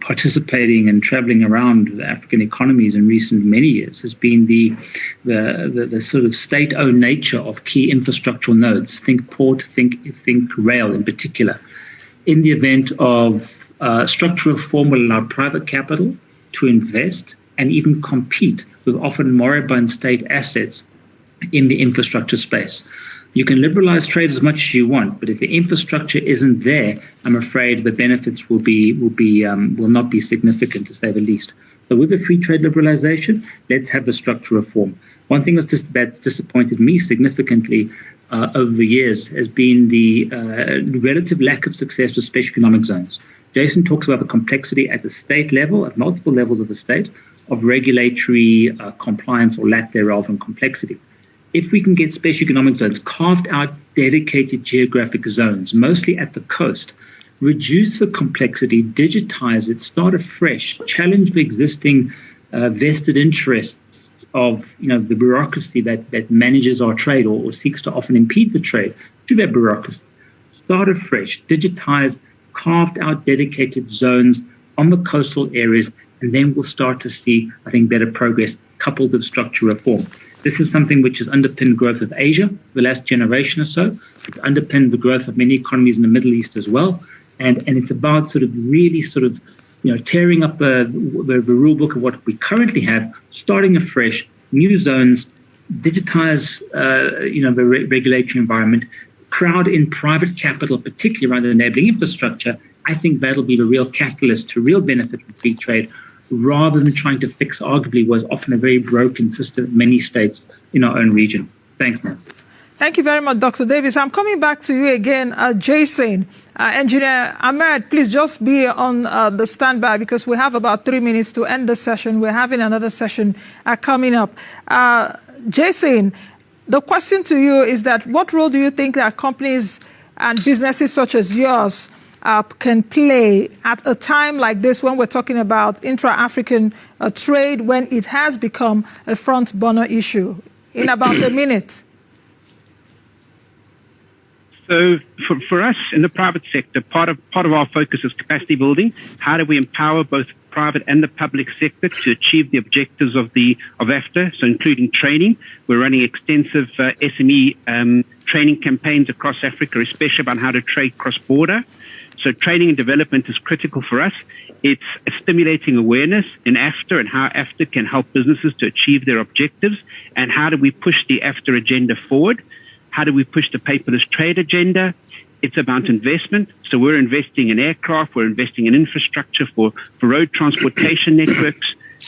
participating and traveling around the African economies in recent many years has been the sort of state-owned nature of key infrastructural nodes. Think port, think rail in particular. In the event of structural reform will allow private capital to invest and even compete with often moribund state assets in the infrastructure space. You can liberalize trade as much as you want, but if the infrastructure isn't there, I'm afraid the benefits will not be significant, to say the least. So with the free trade liberalization, let's have the structural reform. One thing that's disappointed me significantly over the years has been the relative lack of success with special economic zones. Jason talks about the complexity at the state level, at multiple levels of the state, of regulatory compliance or lack thereof and complexity. If we can get special economic zones, carved out dedicated geographic zones, mostly at the coast, reduce the complexity, digitize it, start afresh, challenge the existing vested interests of the bureaucracy that manages our trade or seeks to often impede the trade to that bureaucracy. Start afresh, digitize, carved out dedicated zones on the coastal areas, and then we'll start to see, I think, better progress coupled with structural reform. This is something which has underpinned growth of Asia for the last generation or so. It's underpinned the growth of many economies in the Middle East as well. And it's about tearing up the rule book of what we currently have, starting afresh, new zones, digitize, the regulatory environment, crowd in private capital, particularly around enabling infrastructure. I think that'll be the real catalyst to real benefit from free trade, rather than trying to fix arguably was often a very broken system in many states in our own region. Thanks, Nancy. Thank you very much, Dr. Davis. I'm coming back to you again, Jason. Engineer Ahmed, please just be on the standby because we have about 3 minutes to end the session. We're having another session coming up. Jason, the question to you is that what role do you think that companies and businesses such as yours can play at a time like this when we're talking about intra-African trade, when it has become a front burner issue? In about a minute. So for us in the private sector, part of our focus is capacity building. How do we empower both private and the public sector to achieve the objectives of AFTA, so including training? We're running extensive SME training campaigns across Africa, especially about how to trade cross-border. So training and development is critical for us. It's stimulating awareness in AFTA and how AFTA can help businesses to achieve their objectives, and how do we push the AFTA agenda forward? How do we push the paperless trade agenda? It's about investment. So we're investing in aircraft, we're investing in infrastructure for road transportation networks,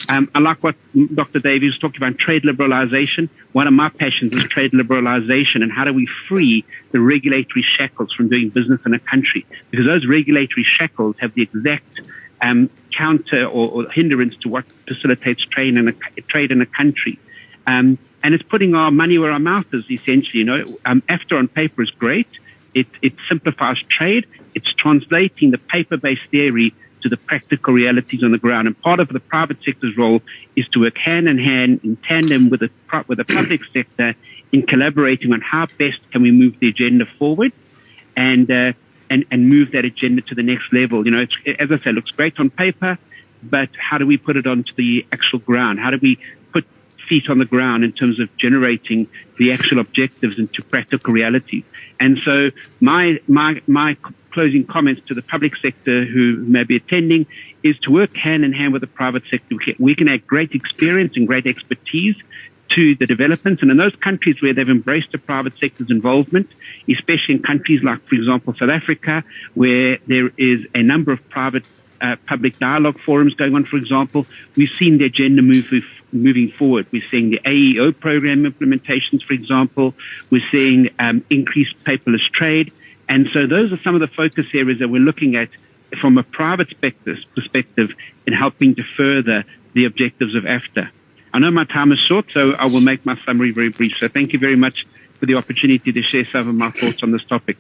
I like what Dr. Davies was talking about, trade liberalization. One of my passions is trade liberalization and how do we free the regulatory shackles from doing business in a country? Because those regulatory shackles have the exact counter or hindrance to what facilitates trade in a country. And it's putting our money where our mouth is, essentially. AFTA on paper is great. It simplifies trade. It's translating the paper-based theory to the practical realities on the ground. And part of the private sector's role is to work hand in hand, in tandem with the public sector, in collaborating on how best can we move the agenda forward and move that agenda to the next level. It's, as I say, it looks great on paper, but how do we put it onto the actual ground? How do we put feet on the ground in terms of generating the actual objectives into practical reality? And so my closing comments to the public sector who may be attending is to work hand in hand with the private sector. We can add great experience and great expertise to the developments. And in those countries where they've embraced the private sector's involvement, especially in countries like, for example, South Africa, where there is a number of private public dialogue forums going on, for example, we've seen the agenda moving forward. We're seeing the AEO program implementations, for example. We're seeing increased paperless trade. And so those are some of the focus areas that we're looking at from a private perspective in helping to further the objectives of AFTA. I know my time is short, so I will make my summary very brief. So thank you very much for the opportunity to share some of my thoughts on this topic.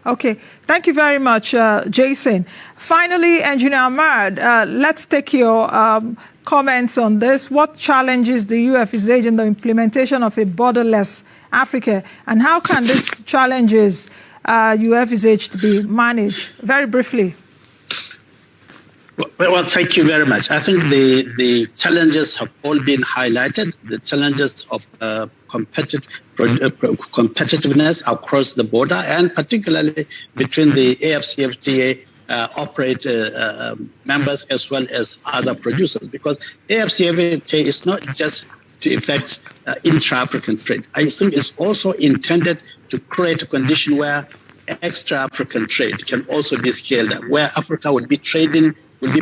Okay, thank you very much, Jason. Finally, Engineer Ahmad, let's take your comments on this. What challenges do you envisage in the implementation of a borderless Africa, and how can these challenges you envisage to be managed? Very briefly. Well, thank you very much. I think the challenges have all been highlighted, the challenges of competitiveness across the border, and particularly between the AFCFTA operator members as well as other producers, because AFCFTA is not just to effect intra-African trade. I think it's also intended to create a condition where extra-African trade can also be scaled up, where Africa would be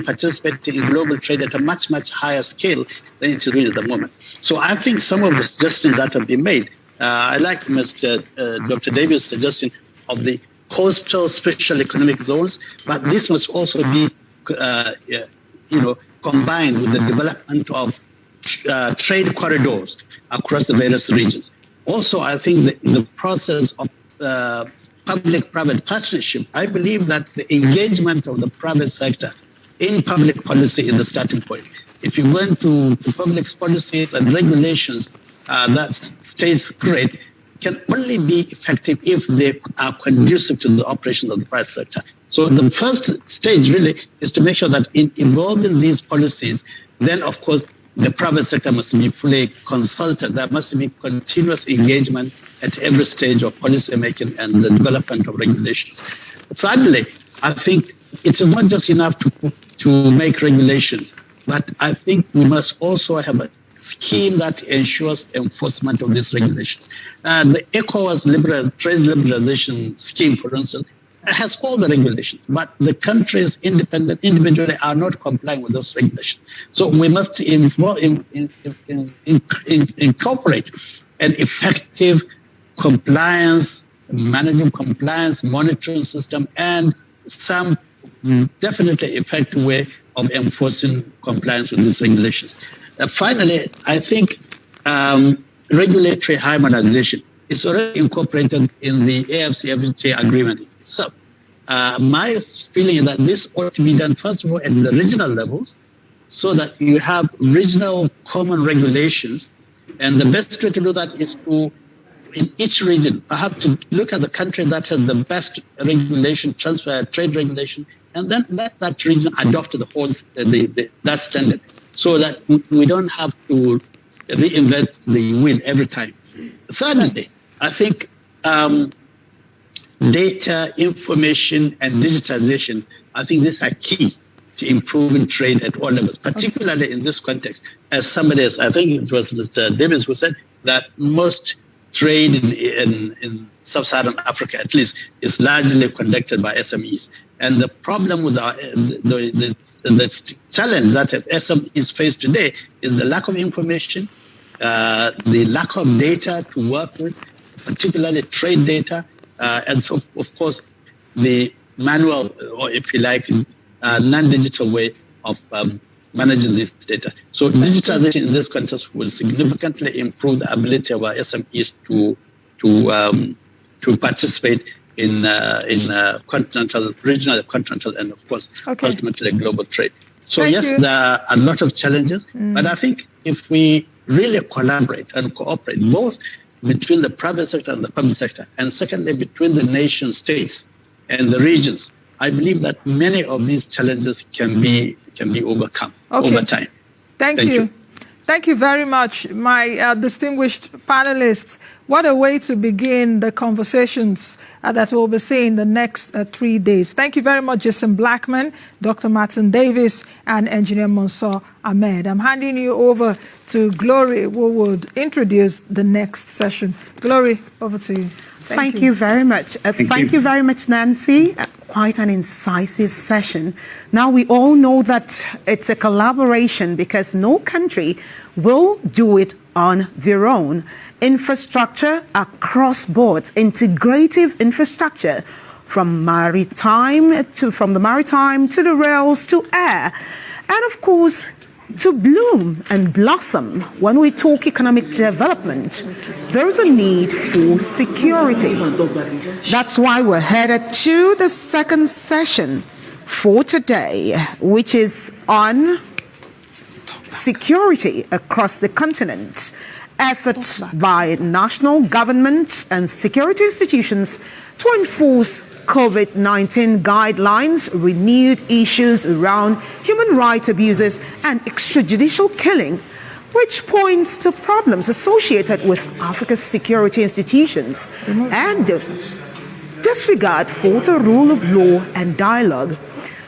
participating in global trade at a much, much higher scale than it is doing at the moment. So I think some of the suggestions that have been made, I like Dr. Davis' suggestion of the coastal special economic zones, but this must also be, combined with the development of trade corridors across the various regions. Also, I think the process of public-private partnership, I believe that the engagement of the private sector in public policy is the starting point. If you went to public policies and regulations that states create, can only be effective if they are conducive to the operations of the private sector. So the first stage really is to make sure that involved in these policies, then of course the private sector must be fully consulted. There must be continuous engagement at every stage of policy making and the development of regulations. Thirdly, I think it is not just enough to make regulations, but I think we must also have a scheme that ensures enforcement of these regulations. The ECOWAS trade liberalization scheme, for instance, has all the regulations, but the countries individually are not complying with those regulations. So we must incorporate an effective compliance, managing compliance, monitoring system, and some definitely effective way of enforcing compliance with these regulations. Finally, I think regulatory harmonization is already incorporated in the AFCFTA agreement itself. My feeling is that this ought to be done, first of all, at the regional levels, so that you have regional common regulations. And the best way to do that is to, in each region, perhaps to look at the country that has the best regulation, transfer trade regulation, and then let that region adopt the whole that standard, so that we don't have to reinvent the wheel every time. Thirdly, I think data, information, and digitization, I think these are key to improving trade at all levels, particularly in this context. As somebody else, I think it was Mr. Davis who said that most trade in sub-Saharan Africa, at least, is largely conducted by SMEs. And the problem with the challenge that SMEs face today is the lack of information, the lack of data to work with, particularly trade data, and so, of course, the manual, or if you like, non-digital way of managing this data. So digitalization in this context will significantly improve the ability of our SMEs to participate in continental, regional, continental, and of course, ultimately global trade. So Thank yes, you. there are a lot of challenges, but I think if we really collaborate and cooperate, both between the private sector and the public sector, and secondly, between the nation states and the regions, I believe that many of these challenges can be overcome over time. Thank you. Thank you very much, my distinguished panelists. What a way to begin the conversations that we'll be seeing the next 3 days. Thank you very much, Jason Blackman, Dr. Martin Davis, and Engineer Mansour Ahmed. I'm handing you over to Glory, who would introduce the next session. Glory, over to you. Thank you very much. Thank you very much, Nancy. Quite an incisive session. Now, we all know that it's a collaboration because no country will do it on their own. Infrastructure across boards, integrative infrastructure from the maritime to the rails to air. And of course, to bloom and blossom, when we talk economic development, there is a need for security. That's why we're headed to the second session for today, which is on security across the continent. Efforts by national governments and security institutions to enforce COVID-19 guidelines, renewed issues around human rights abuses and extrajudicial killing, which points to problems associated with Africa's security institutions and disregard for the rule of law and dialogue.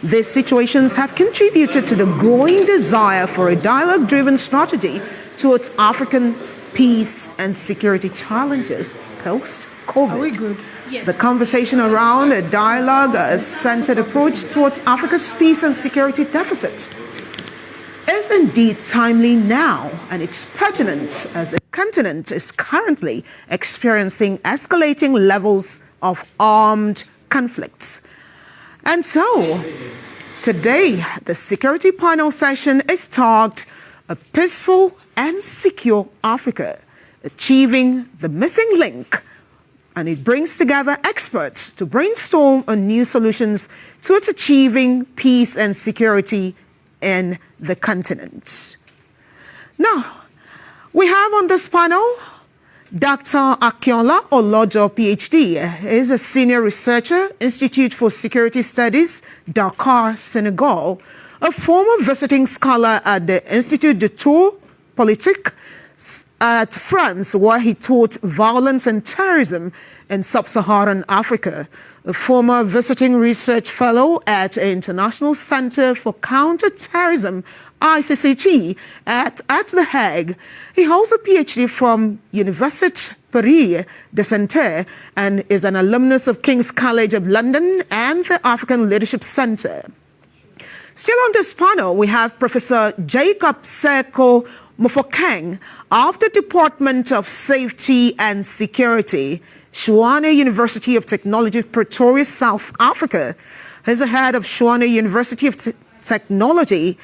These situations have contributed to the growing desire for a dialogue-driven strategy towards African peace and security challenges post-COVID. Are we good? Yes. The conversation around a dialogue-centered approach towards Africa's peace and security deficits is indeed timely now, and it's pertinent as the continent is currently experiencing escalating levels of armed conflicts. And so, today, the security panel session is tagged A Peaceful and Secure Africa, Achieving the Missing Link. And it brings together experts to brainstorm on new solutions towards achieving peace and security in the continent. Now, we have on this panel Dr. Akinola Olojo, PhD. He is a senior researcher, Institute for Security Studies, Dakar, Senegal, a former visiting scholar at the Institut de Tours Politique at France, where he taught violence and terrorism in sub-Saharan Africa, a former visiting research fellow at the International Center for Counter-Terrorism, ICCT, at The Hague. He holds a PhD from Université Paris de Santé and is an alumnus of King's College of London and the African Leadership Center. Still on this panel, we have Professor Jacob Seko Mofokeng of the Department of Safety and Security, Tshwane University of Technology, Pretoria, South Africa. He's the head of Tshwane University of Technology's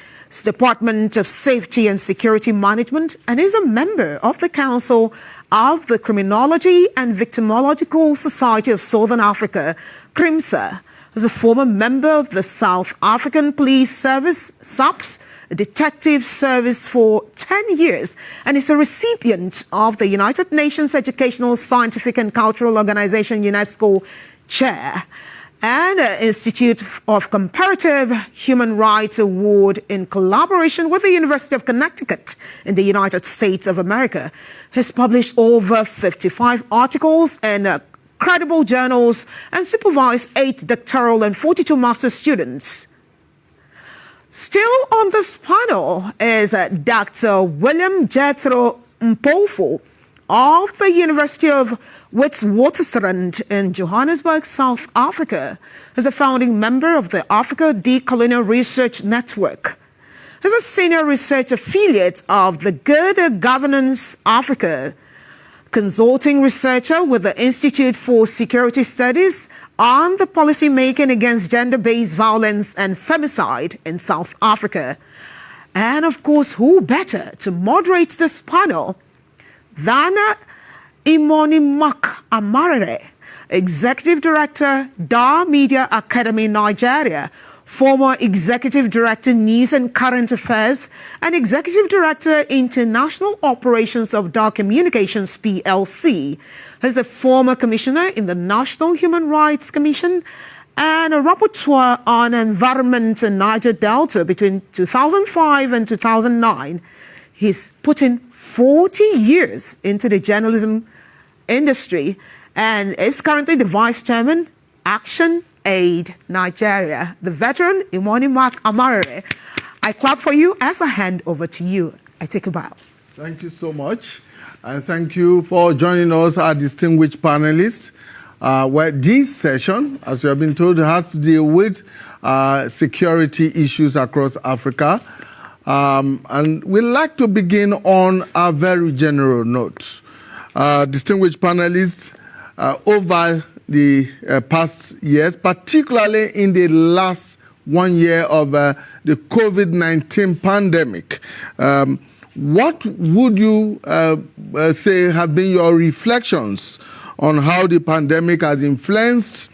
Department of Safety and Security Management, and is a member of the Council of the Criminology and Victimological Society of Southern Africa, CRIMSA. He's a former member of the South African Police Service, SAPS, a detective service for 10 years, and is a recipient of the United Nations Educational, Scientific and Cultural Organization, UNESCO, chair, and Institute of Comparative Human Rights Award in collaboration with the University of Connecticut in the United States of America. He's published over 55 articles in credible journals and supervised 8 doctoral and 42 master's students. Still on this panel is Dr. William Jethro Mpofu, of the University of Witwatersrand in Johannesburg, South Africa, is a founding member of the Africa Decolonial Research Network. He's a senior research affiliate of the Good Governance Africa, consulting researcher with the Institute for Security Studies on the policy making against gender-based violence and femicide in South Africa. And of course, who better to moderate this panel than Mahama Amarere, Executive Director, Dar Media Academy, Nigeria, former Executive Director, News and Current Affairs, and Executive Director, International Operations of Dar Communications PLC. He's a former Commissioner in the National Human Rights Commission and a rapporteur on environment in Niger Delta between 2005 and 2009. He's put in 40 years into the journalism industry and is currently the Vice Chairman, Action Aid Nigeria. The veteran, Mahama Amarere. I clap for you as I hand over to you. I take a bow. Thank you so much. And thank you for joining us, our distinguished panelists. Where this session, as you have been told, has to deal with security issues across Africa. And we'd like to begin on a very general note. Distinguished panelists, over the past years, particularly in the last 1 year of the COVID-19 pandemic, what would you say have been your reflections on how the pandemic has influenced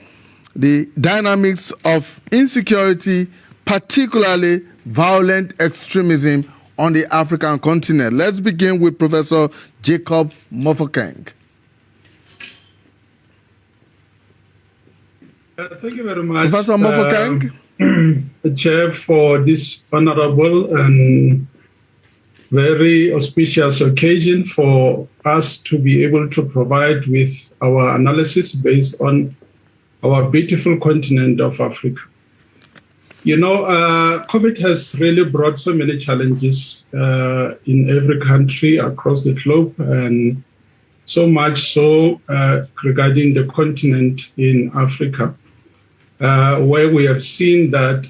the dynamics of insecurity, particularly violent extremism on the African continent? Let's begin with Professor Jacob Mofokeng. Thank you very much, Professor Mofokeng, Chair, for this honorable and very auspicious occasion for us to be able to provide with our analysis based on our beautiful continent of Africa. You know, COVID has really brought so many challenges in every country across the globe, and so much so regarding the continent in Africa, where we have seen that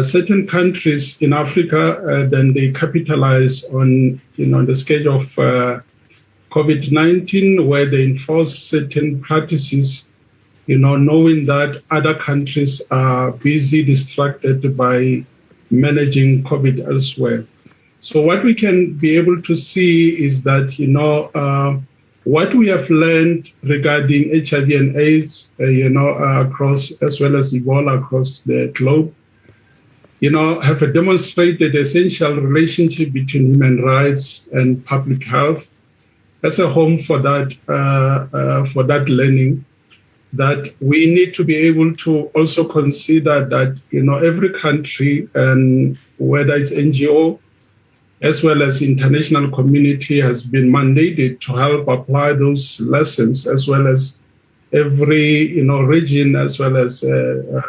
certain countries in Africa, then they capitalize on, the scourge of COVID-19, where they enforce certain practices, knowing that other countries are busy, distracted by managing COVID elsewhere. So what we can be able to see is that, what we have learned regarding HIV and AIDS, across, as well as Ebola across the globe, have demonstrated the essential relationship between human rights and public health as a home for that learning, that we need to be able to also consider that, every country, and whether it's NGO, as well as international community, has been mandated to help apply those lessons, as well as every, region, as well as a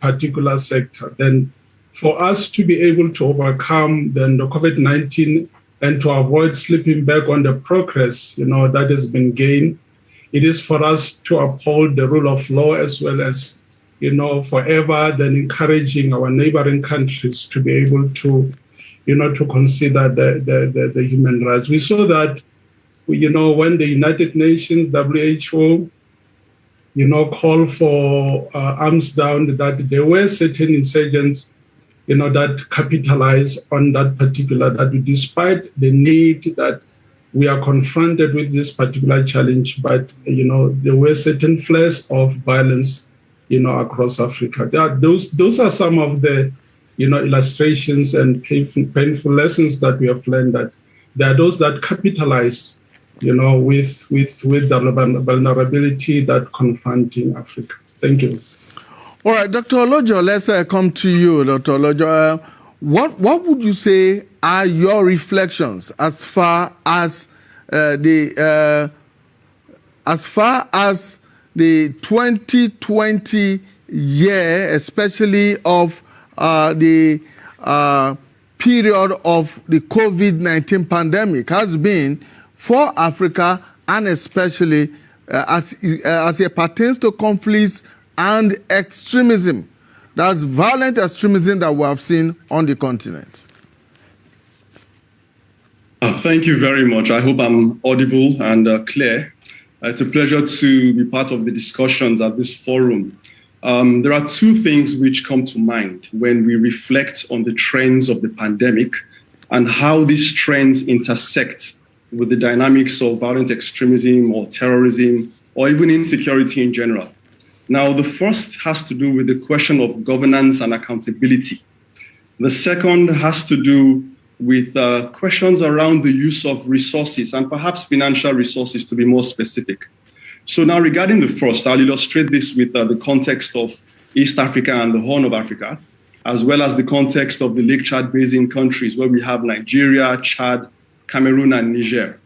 particular sector. Then for us to be able to overcome then the COVID-19 and to avoid slipping back on the progress, that has been gained, it is for us to uphold the rule of law, as well as, forever then encouraging our neighboring countries to be able to, to consider the human rights. We saw that, when the United Nations, WHO, called for arms down, that there were certain insurgents, that capitalize on that particular, that despite the need that we are confronted with this particular challenge, but, there were certain flares of violence, across Africa. Those are some of the, illustrations and painful lessons that we have learned, that there are those that capitalize, with the vulnerability that confronting Africa. Thank you. All right, Dr. Olojo, let's come to you, Dr. Olojo. What would you say are your reflections as far as the 2020 year, especially of the period of the COVID-19 pandemic, has been for Africa, and especially as it pertains to conflicts and extremism. That's violent extremism that we have seen on the continent. Thank you very much. I hope I'm audible and clear. It's a pleasure to be part of the discussions at this forum. There are two things which come to mind when we reflect on the trends of the pandemic and how these trends intersect with the dynamics of violent extremism or terrorism or even insecurity in general. Now, the first has to do with the question of governance and accountability. The second has to do with questions around the use of resources and perhaps financial resources, to be more specific. So now regarding the first, I'll illustrate this with the context of East Africa and the Horn of Africa, as well as the context of the Lake Chad Basin countries where we have Nigeria, Chad, Cameroon, and Niger.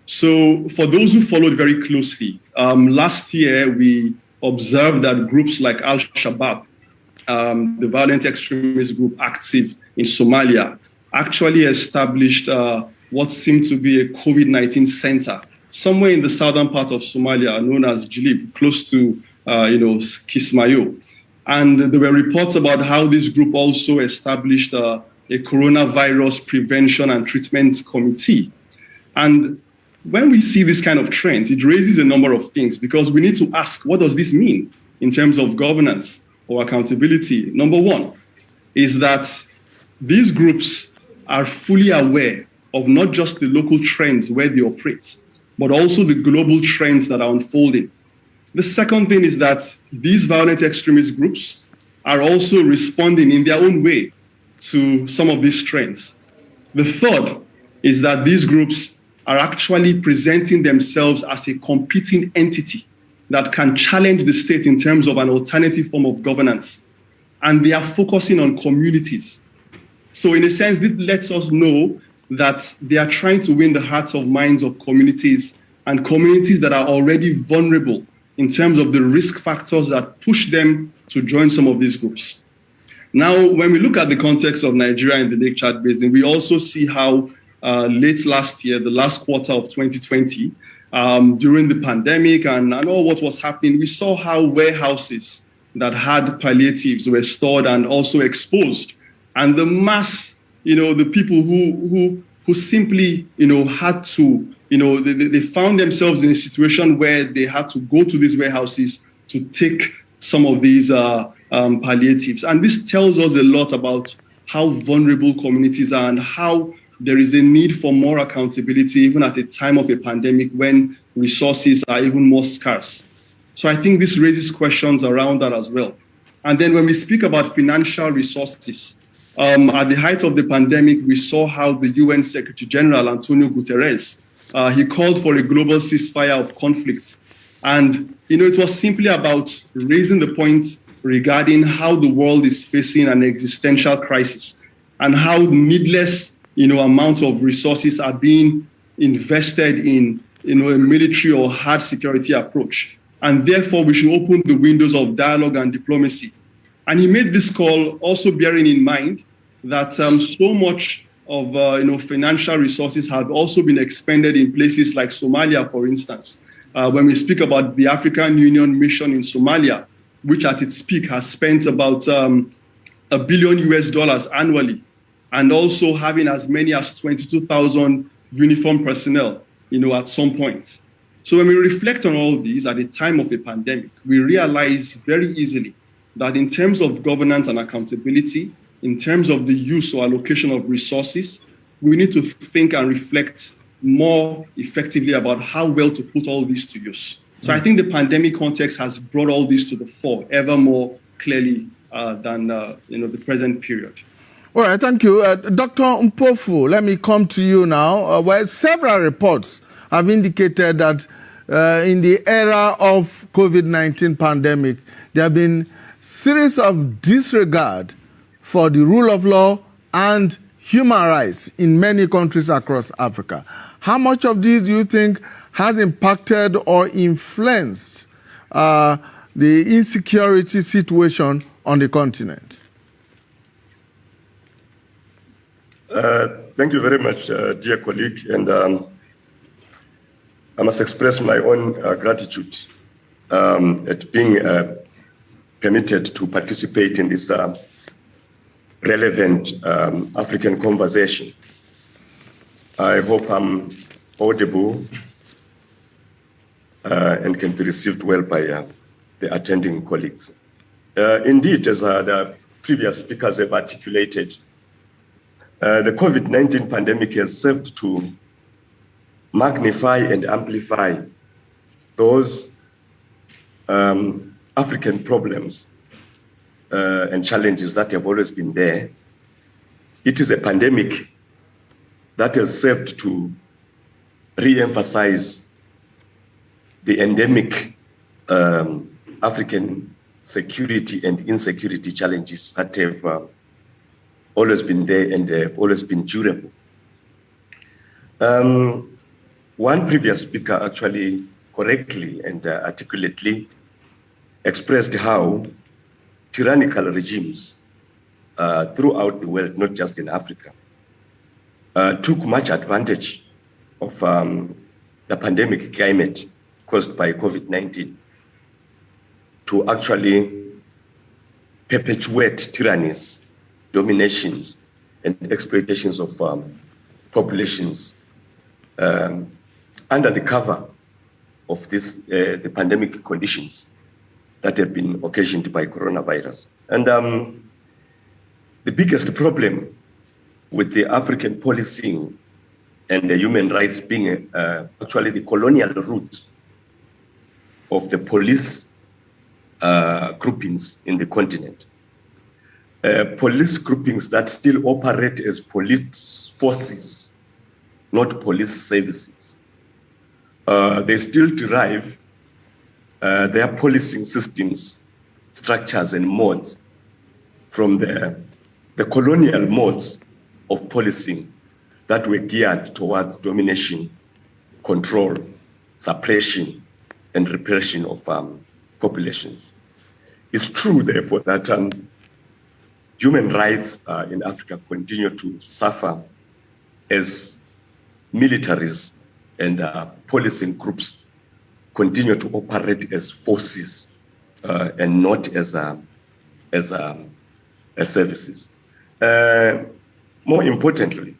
So for those who followed very closely, last year we observed that groups like Al-Shabaab, the violent extremist group active in Somalia, actually established what seemed to be a COVID-19 center somewhere in the southern part of Somalia, known as Jilib, close to Kismayo. And there were reports about how this group also established a coronavirus prevention and treatment committee. And when we see this kind of trends, it raises a number of things because we need to ask, what does this mean in terms of governance or accountability? Number one is that these groups are fully aware of not just the local trends where they operate, but also the global trends that are unfolding. The second thing is that these violent extremist groups are also responding in their own way to some of these trends. The third is that these groups are actually presenting themselves as a competing entity that can challenge the state in terms of an alternative form of governance. And they are focusing on communities. So in a sense, this lets us know that they are trying to win the hearts of minds of communities and communities that are already vulnerable in terms of the risk factors that push them to join some of these groups. Now, when we look at the context of Nigeria and the Lake Chad Basin, we also see how late last year, the last quarter of 2020, during the pandemic and all what was happening, we saw how warehouses that had palliatives were stored and also exposed. And the mass, the people who simply, had to, they found themselves in a situation where they had to go to these warehouses to take some of these palliatives. And this tells us a lot about how vulnerable communities are and how there is a need for more accountability, even at a time of a pandemic when resources are even more scarce. So I think this raises questions around that as well. And then when we speak about financial resources, at the height of the pandemic, we saw how the UN Secretary General, Antonio Guterres, he called for a global ceasefire of conflicts. And, it was simply about raising the point regarding how the world is facing an existential crisis and how needless, amount of resources are being invested in, a military or hard security approach. And therefore, we should open the windows of dialogue and diplomacy. And he made this call also bearing in mind that so much of financial resources have also been expended in places like Somalia, for instance. When we speak about the African Union mission in Somalia, which at its peak has spent about $1 billion annually, and also having as many as 22,000 uniformed personnel, at some point. So when we reflect on all these at the time of a pandemic, we realize very easily that in terms of governance and accountability, in terms of the use or allocation of resources, we need to think and reflect more effectively about how well to put all this to use. So I think the pandemic context has brought all this to the fore ever more clearly than the present period. All right, thank you. Dr. Mpofu, let me come to you now. Where several reports have indicated that in the era of COVID-19 pandemic, there have been series of disregard for the rule of law and human rights in many countries across Africa. How much of this do you think has impacted or influenced the insecurity situation on the continent? Thank you very much, dear colleague. And I must express my own gratitude at being permitted to participate in this relevant African conversation. I hope I'm audible and can be received well by the attending colleagues. Indeed, as the previous speakers have articulated, the COVID-19 pandemic has served to magnify and amplify those African problems and challenges that have always been there. It is a pandemic that has served to re-emphasize the endemic African security and insecurity challenges that have always been there and have always been durable. One previous speaker actually correctly and articulately expressed how tyrannical regimes throughout the world, not just in Africa, took much advantage of the pandemic climate caused by COVID-19 to actually perpetuate tyrannies, dominations, and exploitations of populations under the cover of this, the pandemic conditions that have been occasioned by coronavirus. And the biggest problem with the African policing and the human rights being actually the colonial roots of the police groupings in the continent. Police groupings that still operate as police forces, not police services. They still derive their policing systems, structures, and modes from the colonial modes of policing that were geared towards domination, control, suppression, and repression of populations. It's true, therefore, that human rights in Africa continue to suffer as militaries and policing groups continue to operate as forces and not as services. More importantly,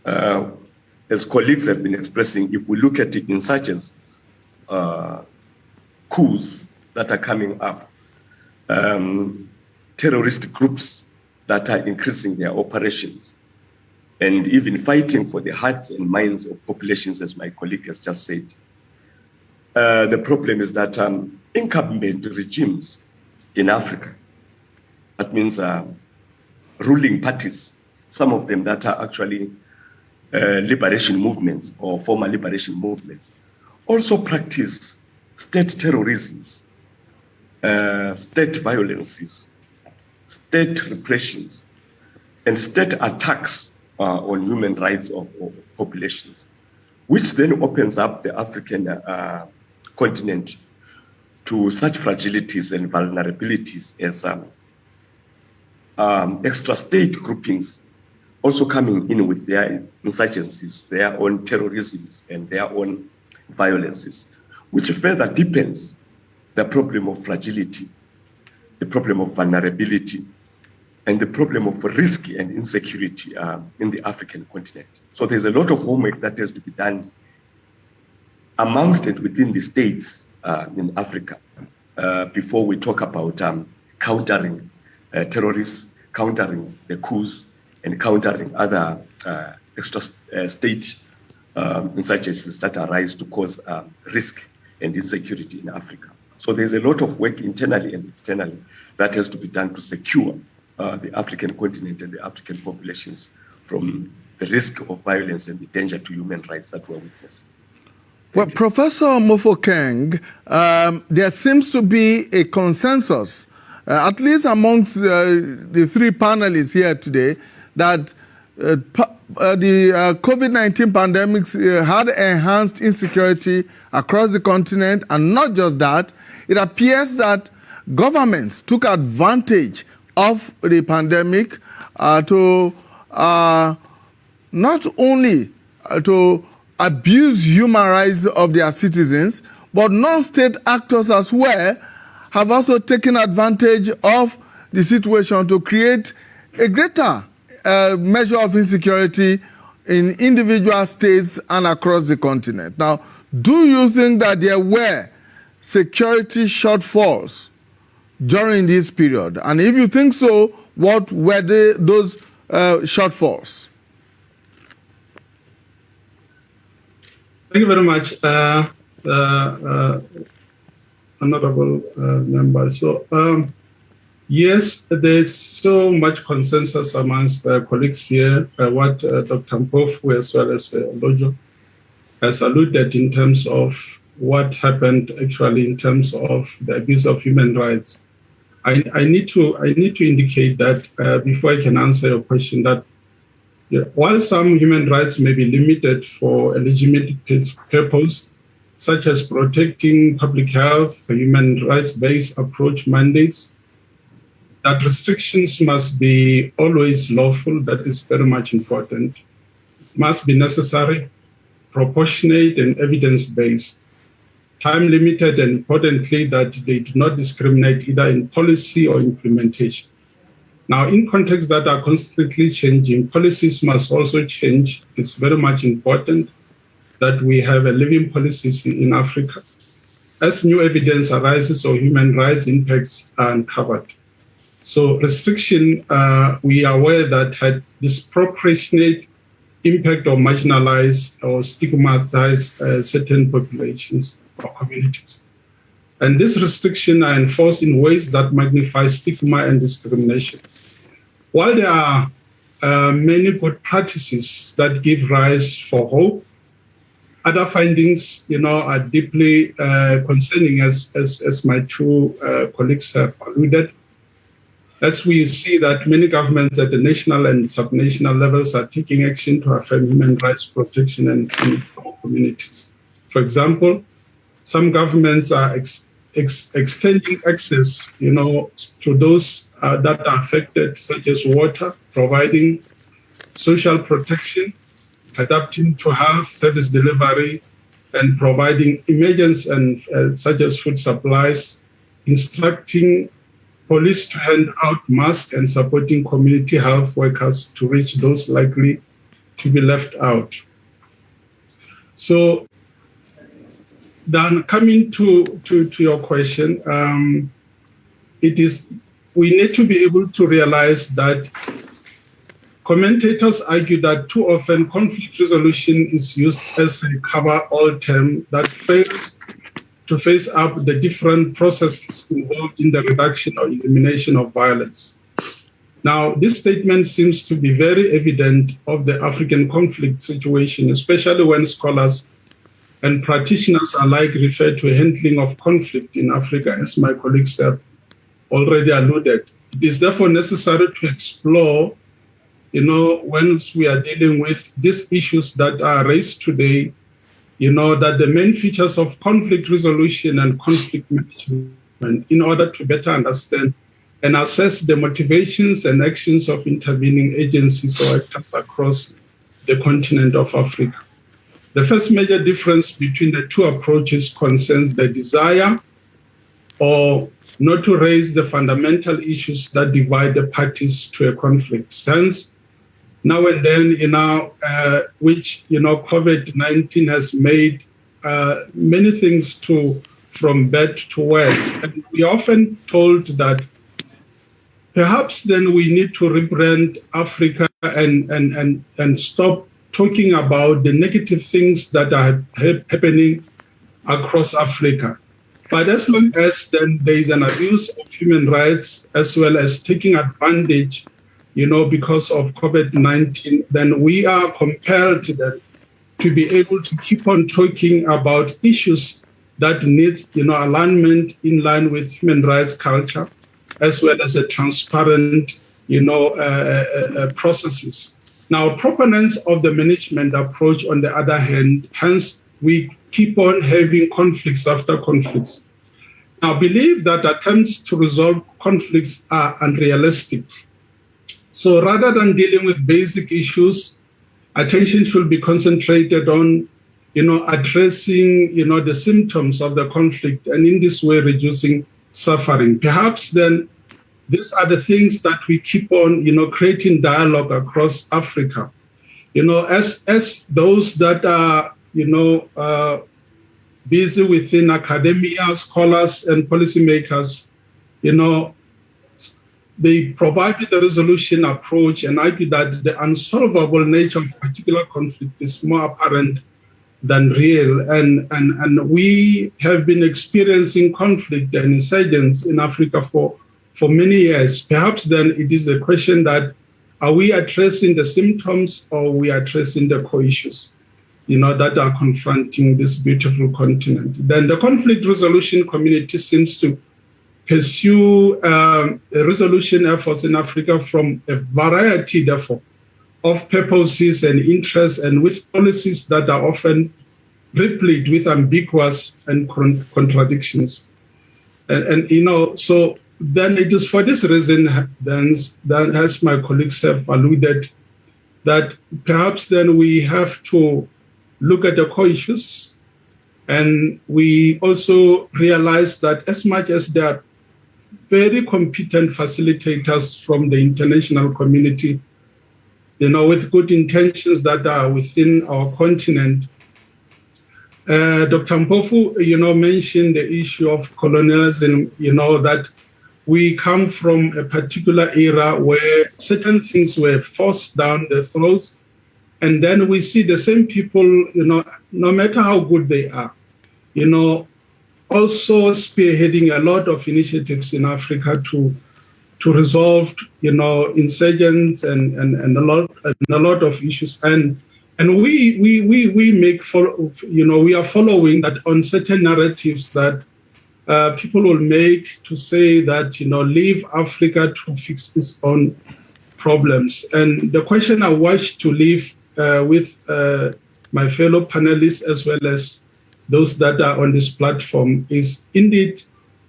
as colleagues have been expressing, if we look at the insurgencies, coups that are coming up, terrorist groups that are increasing their operations, and even fighting for the hearts and minds of populations, as my colleague has just said. The problem is that incumbent regimes in Africa, that means ruling parties, some of them that are actually liberation movements or former liberation movements, also practice state terrorisms, state violences, state repressions, and state attacks on human rights of populations, which then opens up the African continent to such fragilities and vulnerabilities as extra-state groupings also coming in with their insurgencies, their own terrorisms, and their own violences, which further deepens the problem of fragility, the problem of vulnerability, and the problem of risk and insecurity in the African continent. So there's a lot of homework that has to be done amongst and within the states in Africa before we talk about countering terrorists, countering the coups, and countering other extra-state insurgencies that arise to cause risk and insecurity in Africa. So there's a lot of work internally and externally that has to be done to secure the African continent and the African populations from the risk of violence and the danger to human rights that we're witnessing. Well, Professor Mofokeng, there seems to be a consensus, at least amongst the three panelists here today, that the COVID-19 pandemic had enhanced insecurity across the continent, and not just that, it appears that governments took advantage of the pandemic to not only to abuse human rights of their citizens, but non-state actors as well have also taken advantage of the situation to create a greater measure of insecurity in individual states and across the continent. Now, do you think that there were security shortfalls during this period? And if you think so, what were those shortfalls? Thank you very much, honorable member. So, yes, there's so much consensus amongst the colleagues here, what Dr. Mpofu as well as Lojo has alluded in terms of what happened actually in terms of the abuse of human rights. I need to indicate that before I can answer your question, that while some human rights may be limited for a legitimate purpose, such as protecting public health, human rights-based approach mandates, that restrictions must be always lawful. That is very much important. Must be necessary, proportionate, and evidence-based. Time limited, and importantly, that they do not discriminate either in policy or implementation. Now, in contexts that are constantly changing, policies must also change. It's very much important that we have a living policies in Africa. As new evidence arises or human rights impacts are uncovered. So restriction, we are aware that had disproportionate impact or marginalize or stigmatize certain populations or communities. And this restriction are enforced in ways that magnify stigma and discrimination. While there are many good practices that give rise for hope, other findings, are deeply concerning, as my two colleagues have alluded. As we see that many governments at the national and subnational levels are taking action to affirm human rights protection in our communities. For example, some governments are extending access, to those that are affected, such as water, providing social protection, adapting to health service delivery, and providing emergency and such as food supplies, instructing police to hand out masks and supporting community health workers to reach those likely to be left out. So then coming to your question, we need to be able to realize that commentators argue that too often conflict resolution is used as a cover-all term that fails to face up the different processes involved in the reduction or elimination of violence. Now, this statement seems to be very evident of the African conflict situation, especially when scholars and practitioners alike refer to a handling of conflict in Africa, as my colleagues have already alluded. It is therefore necessary to explore, once we are dealing with these issues that are raised today, that the main features of conflict resolution and conflict management, in order to better understand and assess the motivations and actions of intervening agencies or actors across the continent of Africa. The first major difference between the two approaches concerns the desire or not to raise the fundamental issues that divide the parties to a conflict. Since now and then, which COVID-19 has made many things from bad to worse. And we are often told that perhaps then we need to rebrand Africa and stop talking about the negative things that are happening across Africa. But as long as then there is an abuse of human rights as well as taking advantage because of COVID-19, then we are compelled then to be able to keep on talking about issues that needs, alignment in line with human rights culture, as well as a transparent, processes. Now, proponents of the management approach, on the other hand, hence we keep on having conflicts after conflicts. Now, believe that attempts to resolve conflicts are unrealistic. So rather than dealing with basic issues, attention should be concentrated on addressing, the symptoms of the conflict, and in this way reducing suffering. Perhaps then these are the things that we keep on, creating dialogue across Africa. As those that are, busy within academia, scholars and policymakers, they provided the resolution approach and argue that the unsolvable nature of particular conflict is more apparent than real. And we have been experiencing conflict and insurgents in Africa for many years. Perhaps then it is a question that, are we addressing the symptoms or are we addressing the core issues, that are confronting this beautiful continent? Then the conflict resolution community seems to pursue resolution efforts in Africa from a variety, therefore, of purposes and interests, and with policies that are often replete with ambiguous and contradictions. And so then it is for this reason, then, that as my colleagues have alluded, that perhaps then we have to look at the core issues, and we also realize that as much as there are very competent facilitators from the international community, with good intentions that are within our continent. Dr. Mpofu, mentioned the issue of colonialism, that we come from a particular era where certain things were forced down the throats, and then we see the same people, no matter how good they are, also spearheading a lot of initiatives in Africa to resolve, insurgents and a lot of issues. And we make we are following that on certain narratives that people will make to say that leave Africa to fix its own problems. And the question I wish to leave with my fellow panelists as well as those that are on this platform is, indeed,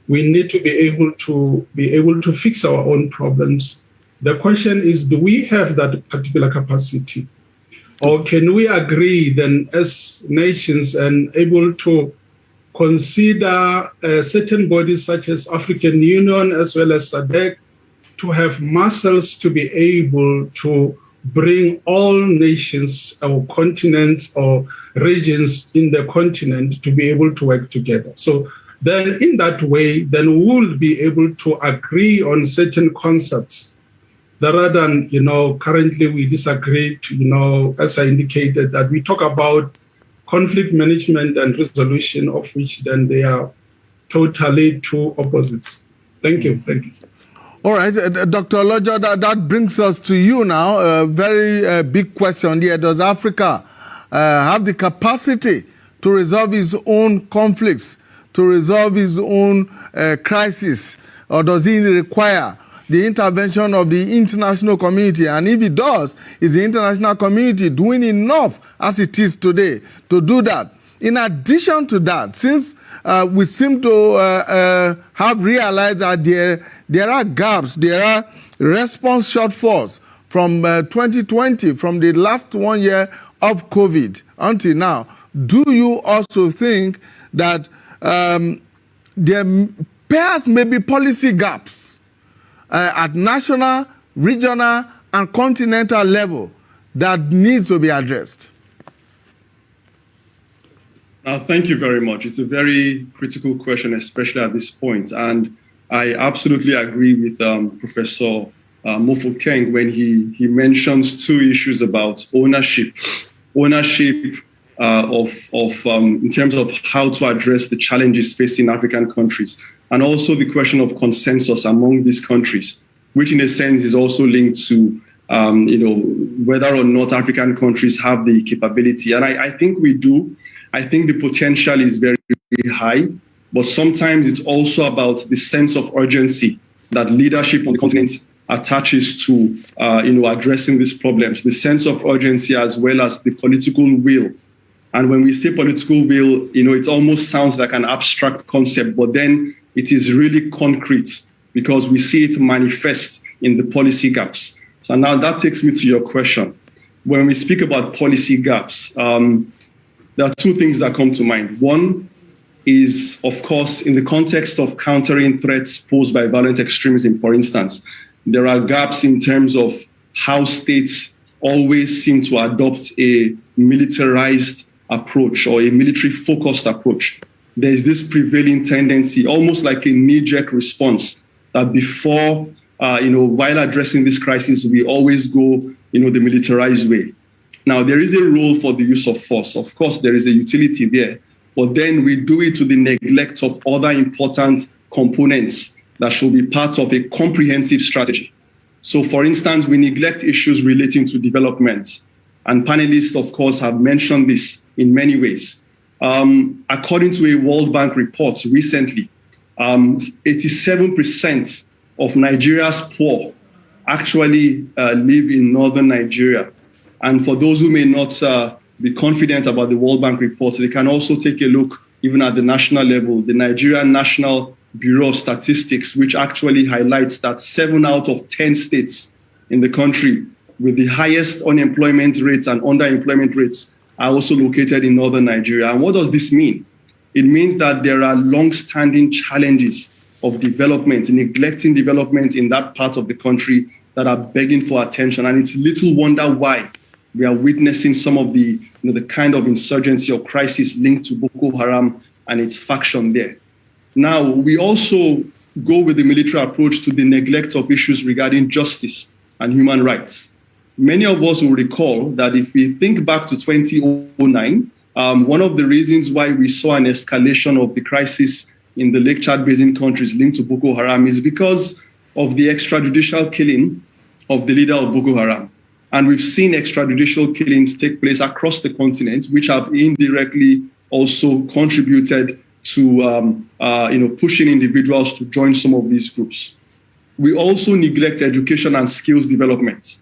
we need to be able to fix our own problems. The question is, do we have that particular capacity? Or can we agree then as nations and able to consider certain bodies such as African Union as well as SADC to have muscles to be able to bring all nations or continents or regions in the continent to be able to work together? So then in that way, then we'll be able to agree on certain concepts rather than, currently we disagree, as I indicated, that we talk about conflict management and resolution, of which then they are totally two opposites. Thank you. Thank you. All right, Dr. Olojo, that brings us to you now. A very big question here. Does Africa have the capacity to resolve its own conflicts, to resolve its own crisis, or does it require the intervention of the international community? And if it does, is the international community doing enough as it is today to do that? In addition to that, since we seem to have realized that there are gaps, there are response shortfalls from 2020, from the last 1 year of COVID until now, do you also think that there perhaps may be policy gaps at national, regional, and continental level that needs to be addressed? Thank you very much. It's a very critical question, especially at this point. And I absolutely agree with Professor Mofokeng when he mentions two issues about ownership in terms of how to address the challenges facing African countries, and also the question of consensus among these countries, which in a sense is also linked to whether or not African countries have the capability. And I think we do. I think the potential is very, very high, but sometimes it's also about the sense of urgency that leadership on the continent attaches to addressing these problems, the sense of urgency as well as the political will. And when we say political will, it almost sounds like an abstract concept, but then it is really concrete because we see it manifest in the policy gaps. So now that takes me to your question. When we speak about policy gaps, there are two things that come to mind. One is, of course, in the context of countering threats posed by violent extremism, for instance, there are gaps in terms of how states always seem to adopt a militarized approach or a military-focused approach. There's this prevailing tendency, almost like a knee-jerk response, that before, while addressing this crisis, we always go, the militarized way. Now, there is a role for the use of force. Of course, there is a utility there, but then we do it to the neglect of other important components that should be part of a comprehensive strategy. So, for instance, we neglect issues relating to development. And panelists, of course, have mentioned this in many ways. According to a World Bank report recently, 87% of Nigeria's poor actually live in northern Nigeria. And for those who may not be confident about the World Bank report, they can also take a look even at the national level, the Nigerian National Bureau of Statistics, which actually highlights that 7 out of 10 states in the country with the highest unemployment rates and underemployment rates are also located in northern Nigeria. And what does this mean? It means that there are long-standing challenges of development, neglecting development in that part of the country that are begging for attention. And it's little wonder why we are witnessing some of the, the kind of insurgency or crisis linked to Boko Haram and its faction there. Now, we also go with the military approach to the neglect of issues regarding justice and human rights. Many of us will recall that if we think back to 2009, one of the reasons why we saw an escalation of the crisis in the Lake Chad Basin countries linked to Boko Haram is because of the extrajudicial killing of the leader of Boko Haram. And we've seen extrajudicial killings take place across the continent, which have indirectly also contributed to pushing individuals to join some of these groups. We also neglect education and skills development.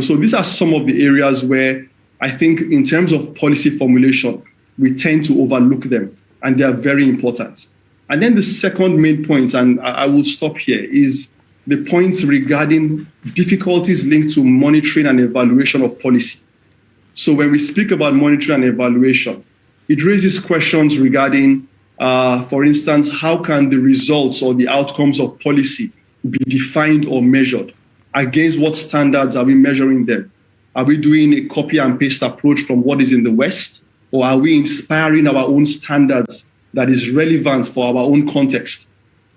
So these are some of the areas where I think in terms of policy formulation, we tend to overlook them, and they are very important. And then the second main point, and I will stop here, is the points regarding difficulties linked to monitoring and evaluation of policy. So when we speak about monitoring and evaluation, it raises questions regarding, for instance, how can the results or the outcomes of policy be defined or measured? Against what standards are we measuring them? Are we doing a copy and paste approach from what is in the West? Or are we inspiring our own standards that is relevant for our own context?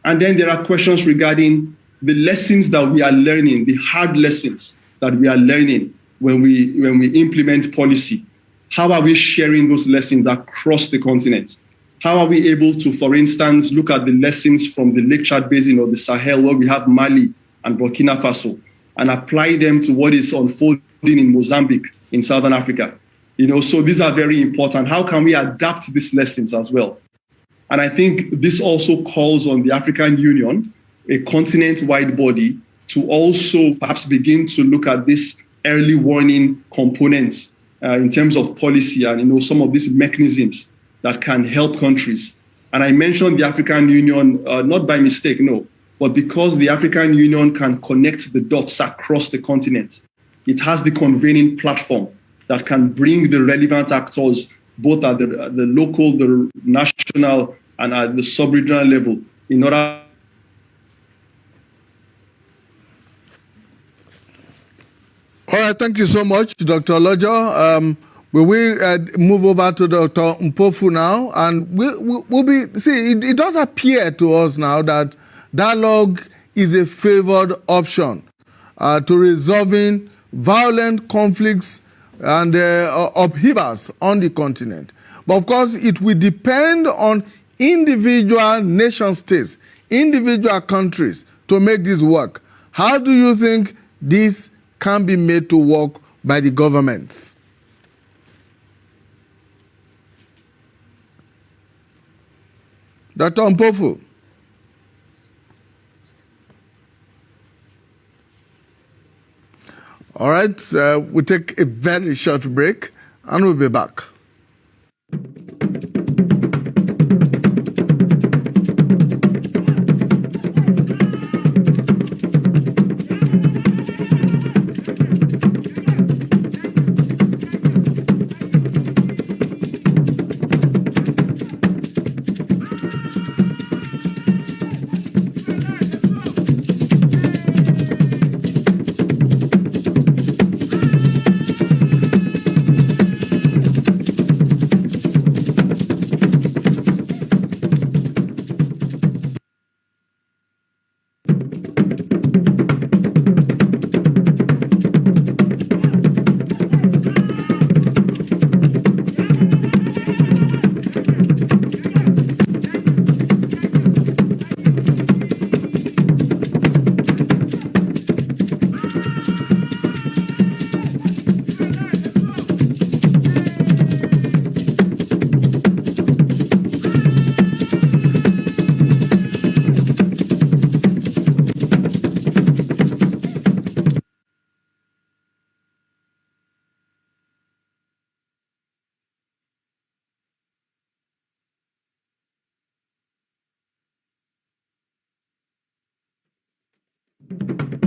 And then there are questions regarding the lessons that we are learning, the hard lessons that we are learning when we implement policy. How are we sharing those lessons across the continent? How are we able to, for instance, look at the lessons from the Lake Chad Basin or the Sahel, where we have Mali and Burkina Faso, and apply them to what is unfolding in Mozambique, in Southern Africa? So these are very important. How can we adapt these lessons as well? And I think this also calls on the African Union, a continent-wide body, to also perhaps begin to look at this early warning components in terms of policy and some of these mechanisms that can help countries. And I mentioned the African Union, not by mistake, no, but because the African Union can connect the dots across the continent. It has the convening platform that can bring the relevant actors, both at the local, the national, and at the sub-regional level, in order. All right, thank you so much, Dr. Olojo. We will move over to Dr. Mpofu now, and we'll be, it does appear to us now that dialogue is a favored option to resolving violent conflicts and upheavals on the continent. But of course, it will depend on individual nation states, individual countries to make this work. How do you think this can be made to work by the governments? Dr. Mpofu. All right, we'll take a very short break and we'll be back. you.